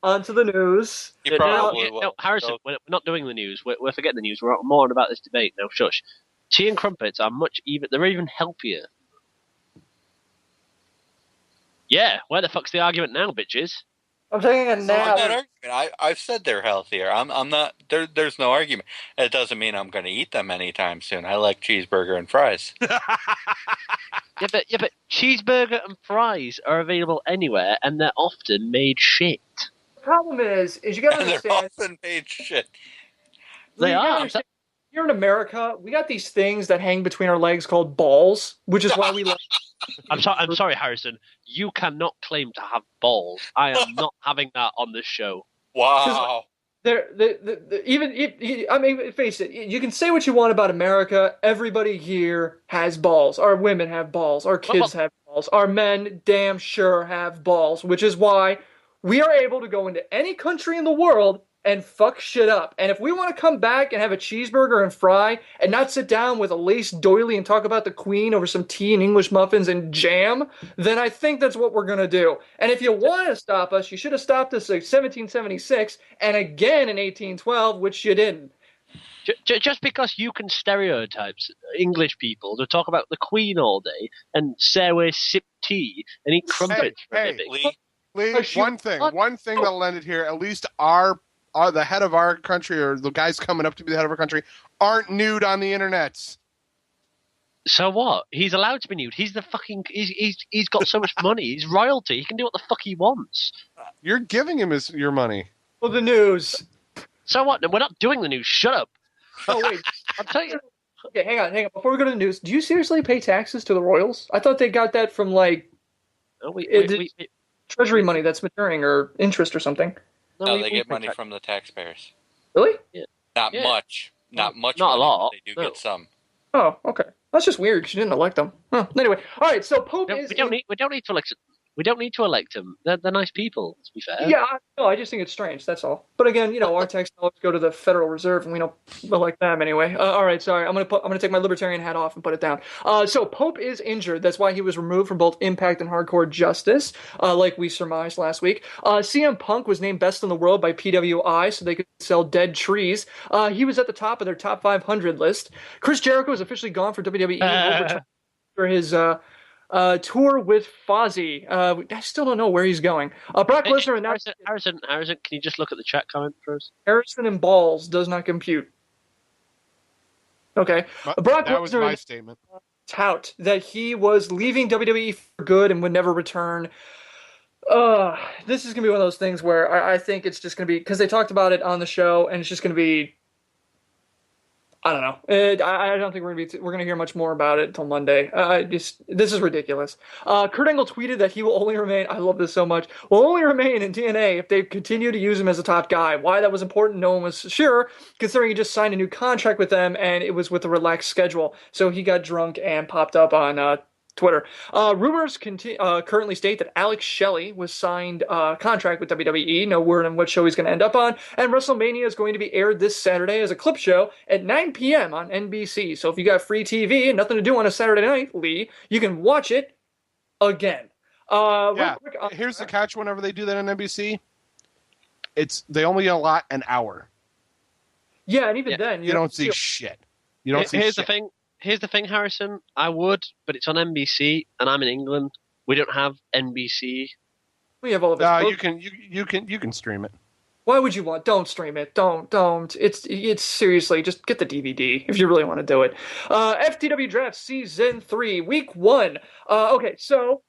On to the news. No, Harrison, we're not doing the news. We're forgetting the news. We're more on about this debate now. Shush. Tea and crumpets are they're even healthier. Yeah, where the fuck's the argument now, bitches? I'm taking a nap. I've said they're healthier. I'm not. There's no argument. It doesn't mean I'm going to eat them anytime soon. I like cheeseburger and fries. Yeah, but cheeseburger and fries are available anywhere, and they're often made shit. The problem is you got to understand. They're often made shit. They are. Here in America, we got these things that hang between our legs called balls, which is why we like. I'm sorry, Harrison. You cannot claim to have balls. I am not having that on this show. Wow. I mean, face it. You can say what you want about America. Everybody here has balls. Our women have balls. Our kids have balls. Our men damn sure have balls, which is why we are able to go into any country in the world and fuck shit up. And if we want to come back and have a cheeseburger and fry and not sit down with a lace doily and talk about the Queen over some tea and English muffins and jam, then I think that's what we're going to do. And if you want to stop us, you should have stopped us in 1776 and again in 1812, which you didn't. Just because you can stereotype English people to talk about the Queen all day and say we sip tea and eat crumpets for a living. Lee, one thing that'll end it here, at least the head of our country, or the guys coming up to be the head of our country, aren't nude on the internet. So what? He's allowed to be nude. He's the fucking. He's got so much money. He's royalty. He can do what the fuck he wants. You're giving him your money. Well, the news. So what? We're not doing the news. Shut up. Oh wait, I'm telling you. Okay, hang on. Before we go to the news, do you seriously pay taxes to the royals? I thought they got that from treasury money that's maturing or interest or something. No, they get money from the taxpayers. Really? Yeah. Not much. Not much. Not money, a lot. They do get some. Oh, okay. That's just weird because you didn't elect them. Huh. Anyway, all right. So Pope is. We don't need to elect. We don't need to elect them. They're nice people. To be fair. Yeah, no, I just think it's strange. That's all. But again, our tax dollars go to the Federal Reserve, and we don't elect them anyway. All right, sorry. I'm gonna take my libertarian hat off and put it down. So Pope is injured. That's why he was removed from both Impact and Hardcore Justice, like we surmised last week. CM Punk was named Best in the World by PWI, so they could sell dead trees. He was at the top of their top 500 list. Chris Jericho is officially gone for WWE for his. Tour with Fozzy. I still don't know where he's going. Brock Lesnar announced... Harrison, can you just look at the chat comment first? Harrison and balls does not compute. Okay. Brock that was Lesnar my statement. Tout that he was leaving WWE for good and would never return. This is going to be one of those things where I think it's just going to be... Because they talked about it on the show, and it's just going to be... I don't know. I don't think we're gonna hear much more about it until Monday. This is ridiculous. Kurt Angle tweeted that he will only remain. I love this so much. Will only remain in TNA if they continue to use him as a top guy. Why that was important, no one was sure, considering he just signed a new contract with them and it was with a relaxed schedule. So he got drunk and popped up on Twitter. Rumors currently state that Alex Shelley was signed a contract with WWE. No word on what show he's going to end up on. And WrestleMania is going to be aired this Saturday as a clip show at 9 p.m. on NBC. So if you got free TV and nothing to do on a Saturday night, Lee, you can watch it again. Here's the catch whenever they do that on NBC. They only allot an hour. Yeah, and even then... You don't see shit. You don't see shit. Here's the thing, Harrison. I would, but it's on NBC, and I'm in England. We don't have NBC. We have all of it. You can stream it. Why would you want? Don't stream it. Don't. It's seriously, just get the DVD if you really want to do it. FTW Draft Season 3, Week 1. Okay, so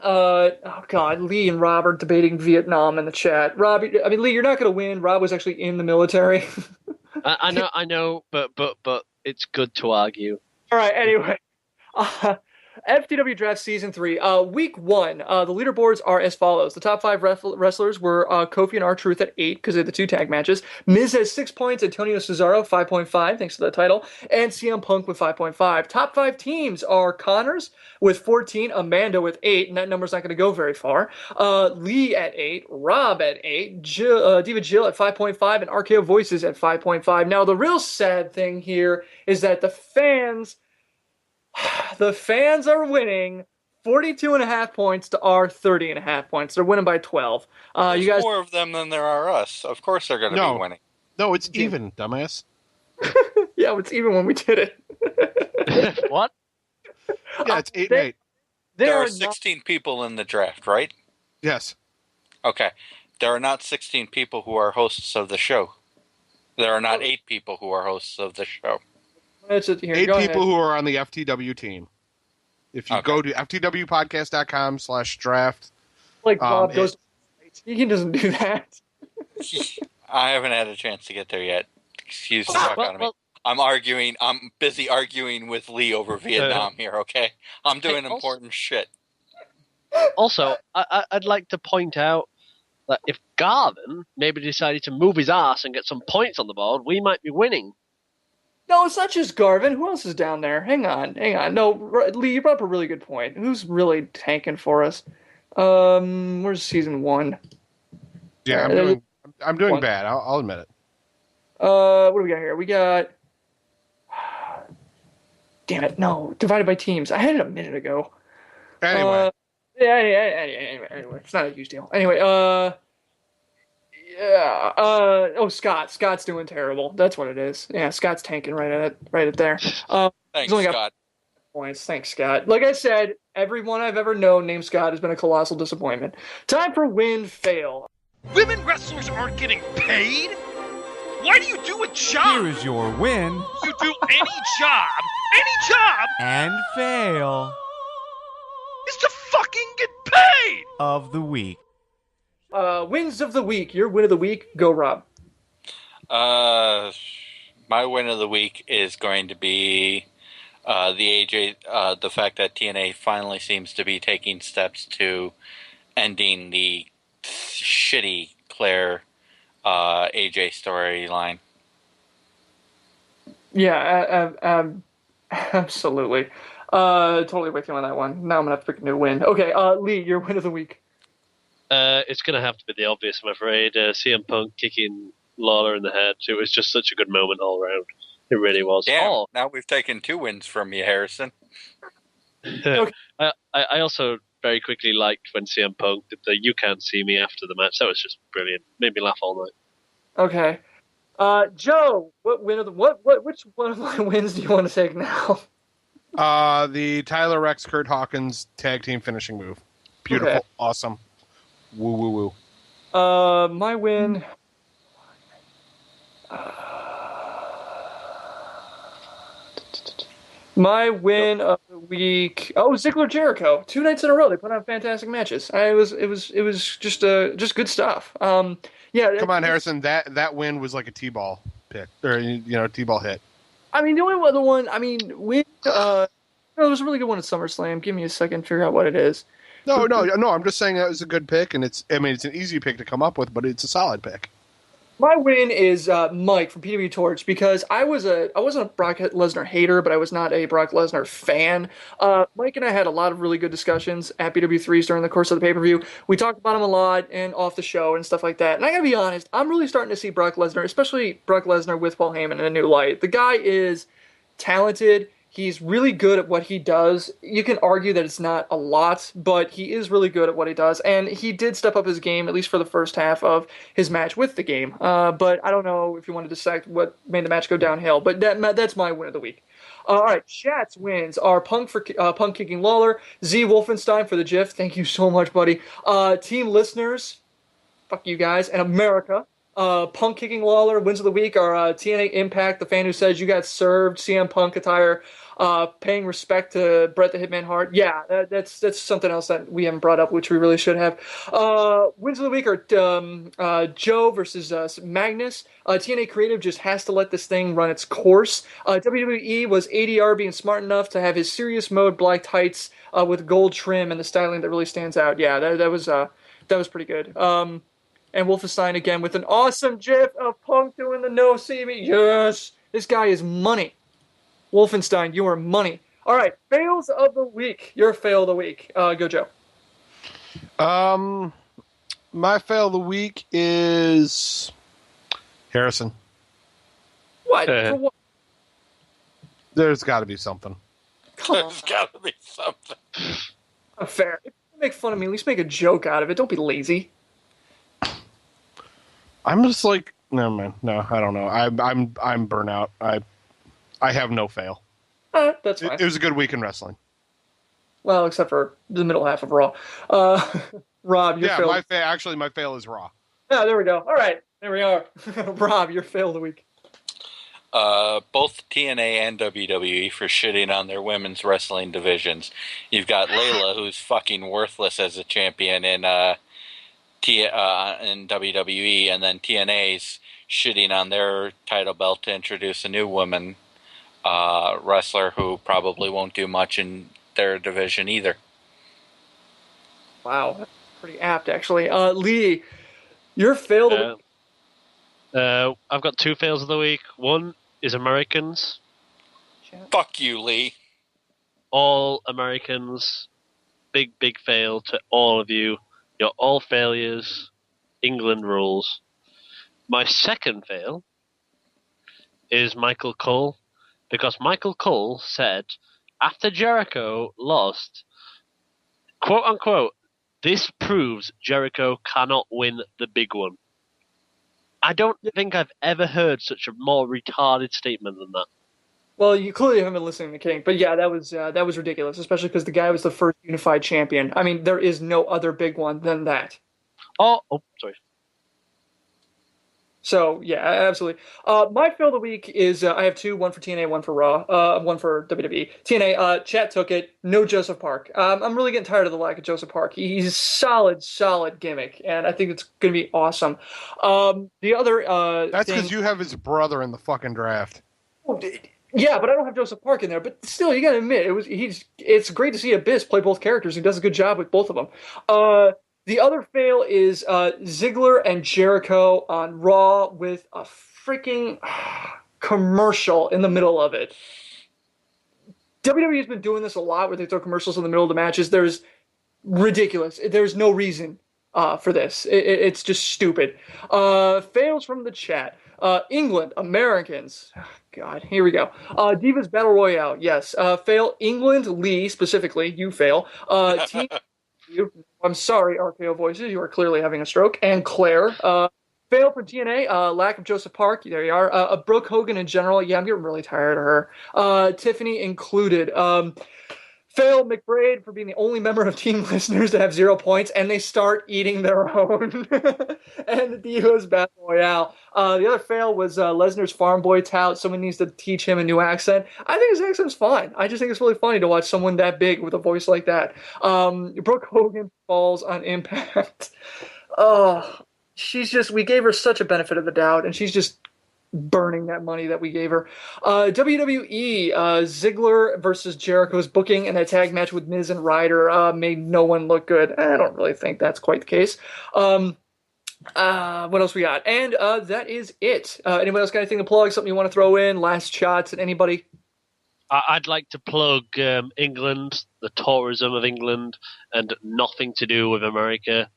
oh God, Lee and Rob are debating Vietnam in the chat. Rob, I mean Lee, you're not going to win. Rob was actually in the military. I know, but it's good to argue. All right. Anyway, FTW Draft Season 3, Week 1. The leaderboards are as follows. The top 5 wrestlers were Kofi and R-Truth at 8 because of the 2 tag matches. Miz has 6 points. Antonio Cesaro, 5.5, thanks to the title. And CM Punk with 5.5. Top 5 teams are Connors with 14, Amanda with 8, and that number's not going to go very far. Lee at 8, Rob at 8, Diva Jill at 5.5, and RKO Voices at 5.5. Now, the real sad thing here is that the fans are winning 42.5 points to our 30.5 points. They're winning by 12. There's you guys, more of them than there are us. Of course they're going to be winning. No, it's even, dumbass. yeah, it's even when we did it. What? Yeah, it's 8 and 8. There are 16 people in the draft, right? Yes. Okay. There are not 16 people who are hosts of the show. There are not 8 people who are hosts of the show. Here, 8 people who are on the FTW team. If you go to ftwpodcast.com/draft. Like Bob goes, he doesn't do that. I haven't had a chance to get there yet. Excuse the fuck out of me. I'm busy arguing with Lee over Vietnam here, okay? I'm doing important shit. Also, I'd like to point out that if Garvin maybe decided to move his ass and get some points on the board, we might be winning. No, it's not just Garvin. Who else is down there? Hang on. No, Lee, you brought up a really good point. Who's really tanking for us? Where's season 1? Yeah, I'm doing bad. I'll admit it. What do we got here? We got. Damn it! No, divided by teams. I had it a minute ago. Anyway. Anyway, it's not a huge deal. Anyway, yeah. Scott's doing terrible. That's what it is. Yeah, Scott's tanking right at there. Thanks, Scott. Points. Thanks, Scott. Like I said, everyone I've ever known named Scott has been a colossal disappointment. Time for win fail. Women wrestlers aren't getting paid? Why do you do a job? Here is your win. You do any job, and fail is to fucking get paid! Of the week. Wins of the week. Your win of the week. Go, Rob. My win of the week is going to be the fact that TNA finally seems to be taking steps to ending the shitty Claire AJ storyline. Yeah, absolutely. Totally with you on that one. Now I'm gonna have to pick a new win. Okay, Lee, your win of the week. It's going to have to be the obvious, I'm afraid. CM Punk kicking Lawler in the head. It was just such a good moment all around. It really was. Yeah, now we've taken 2 wins from you, Harrison. Okay. I also very quickly liked when CM Punk did the "You Can't See Me" after the match. That was just brilliant. Made me laugh all night. Okay. Joe, which one of my wins do you want to take now? The Tyler Rex Kurt Hawkins tag team finishing move. Beautiful. Okay. Awesome. Woo, woo, woo. My win. My win of the week. Oh, Ziggler Jericho. 2 nights in a row. They put on fantastic matches. It was just good stuff. Yeah. Come on, Harrison. That win was like a T-ball pick, or T-ball hit. I mean, the only other one. I mean, it was a really good one at SummerSlam. Give me a second to figure out what it is. No. I'm just saying that was a good pick, and it's an easy pick to come up with, but it's a solid pick. My win is Mike from PW Torch, because I wasn't a Brock Lesnar hater, but I was not a Brock Lesnar fan. Mike and I had a lot of really good discussions at BW3s during the course of the pay-per-view. We talked about him a lot and off the show and stuff like that. And I gotta be honest, I'm really starting to see Brock Lesnar, especially Brock Lesnar with Paul Heyman, in a new light. The guy is talented. He's really good at what he does. You can argue that it's not a lot, but he is really good at what he does. And he did step up his game, at least for the first half of his match with the game. But I don't know if you want to dissect what made the match go downhill. But that's my win of the week. All right, chat's wins are Punk kicking Lawler, Z Wolfenstein for the GIF. Thank you so much, buddy. Team listeners, fuck you guys. And America. Punk kicking Lawler. Wins of the week are TNA Impact, the fan who says you got served, CM Punk attire, paying respect to Bret the Hitman Hart. Yeah, that's something else that we haven't brought up, which we really should have. Wins of the week are Joe versus Magnus. TNA Creative just has to let this thing run its course. WWE was ADR being smart enough to have his serious mode black tights with gold trim and the styling that really stands out. Yeah, that was pretty good. And Wolfenstein again with an awesome gif of Punk doing the no see me. Yes, this guy is money. Wolfenstein, you are money. All right, fails of the week. Your fail of the week. Go, Joe. My fail of the week is Harrison. What? For what? There's got to be something. There's got to be something. Not fair. If you make fun of me, at least make a joke out of it. Don't be lazy. I'm just like, never mind. No, I don't know. I'm burnout. I have no fail. That's fine. It was a good week in wrestling. Well, except for the middle half of Raw. Rob, your fail. Actually, my fail is Raw. Yeah, there we go. All right, there we are. Rob, your fail of the week. Both TNA and WWE for shitting on their women's wrestling divisions. You've got Layla, who's fucking worthless as a champion in WWE, and then TNA's shitting on their title belt to introduce a new woman wrestler who probably won't do much in their division either. Wow, that's pretty apt, actually. Lee, your fail of the week. I've got two fails of the week. One is Americans. Fuck you, Lee. All Americans. Big fail to all of you. You're all failures. England rules. My second fail is Michael Cole, because Michael Cole said after Jericho lost, quote unquote, this proves Jericho cannot win the big one. I don't think I've ever heard such a more retarded statement than that. Well, you clearly haven't been listening to King, but yeah, that was ridiculous, especially because the guy was the first unified champion. I mean, there is no other big one than that. Oh, sorry. So, yeah, absolutely. My fail of the week is I have two, one for TNA, one for Raw, one for WWE. TNA, chat took it, no Joseph Park. I'm really getting tired of the lack of Joseph Park. He's a solid gimmick, and I think it's going to be awesome. The other That's because you have his brother in the fucking draft. Yeah, but I don't have Joseph Park in there. But still, you gotta admit, it's great to see Abyss play both characters. He does a good job with both of them. The other fail is Ziggler and Jericho on Raw with a freaking commercial in the middle of it. WWE has been doing this a lot where they throw commercials in the middle of the matches. There's ridiculous. There's no reason for this. It's just stupid. Fails from the chat. England, Americans. Oh, God, here we go. Divas Battle Royale. Yes. Fail. England, Lee, specifically. You fail. Team, I'm sorry, RKO Voices. You are clearly having a stroke. And Claire. Fail for TNA. Lack of Joseph Park. There you are. Brooke Hogan in general. Yeah, I'm getting really tired of her. Tiffany included. Fail McBraid for being the only member of Team Listeners to have 0 points, and they start eating their own. And the Divas Battle Royale. The other fail was Lesnar's farm boy tout. Someone needs to teach him a new accent. I think his accent's fine. I just think it's really funny to watch someone that big with a voice like that. Brooke Hogan falls on Impact. We gave her such a benefit of the doubt, and she's just burning that money that we gave her. WWE, Ziggler versus Jericho's booking and that tag match with Miz and Ryder made no one look good. I don't really think that's quite the case. What else we got? And that is it. Anybody else got anything to plug? Something you want to throw in? Last shots at anybody? I'd like to plug England, the tourism of England, and nothing to do with America.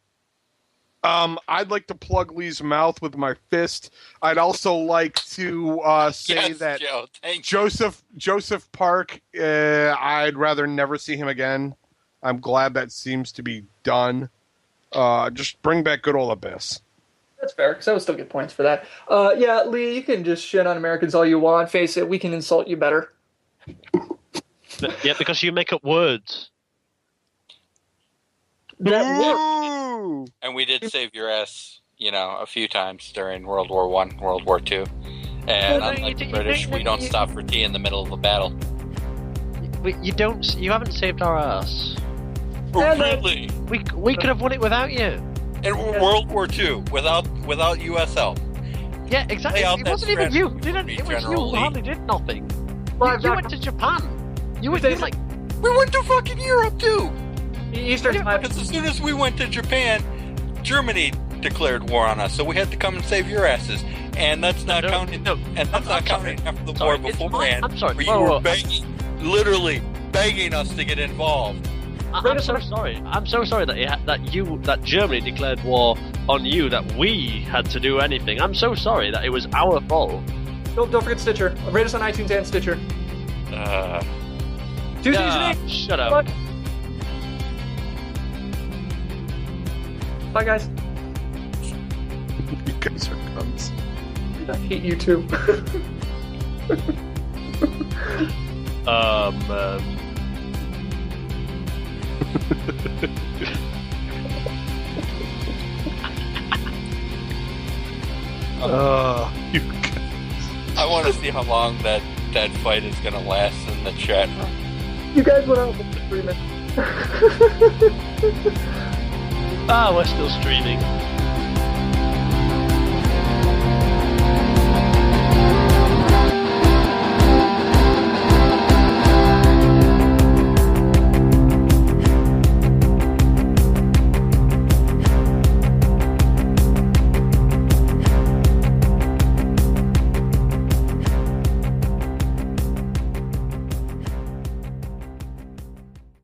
I'd like to plug Lee's mouth with my fist. I'd also like to say that Joe, Joseph Park, I'd rather never see him again. I'm glad that seems to be done. Just bring back good old Abyss. That's fair, because I would still get points for that. Yeah, Lee, you can just shit on Americans all you want. Face it, we can insult you better. Yeah, because you make up words. That works. and we did save your ass a few times during World War One, World War Two, and unlike the British, we don't stop for tea in the middle of a battle. You haven't saved our ass. Really? We could have won it without you. In World War II, without U.S. help. Yeah, exactly. It wasn't even you. It was you who hardly did nothing. You went to Japan. You were like... We went to fucking Europe, too! Eastern time. Because as soon as we went to Japan, Germany declared war on us, so we had to come and save your asses. And that's not counting... And that's not counting after the war beforehand. I'm sorry. Where you were begging, literally begging us to get involved. I'm so sorry. I'm so sorry that Germany declared war on you, that we had to do anything. I'm so sorry that it was our fault. Don't forget Stitcher. Rate us on iTunes and Stitcher. Shut up. Bye, guys. You guys are cunts. I hate you too. You guys. I want to see how long that fight is going to last in the chat room. You guys went out for 3 minutes. We're still streaming.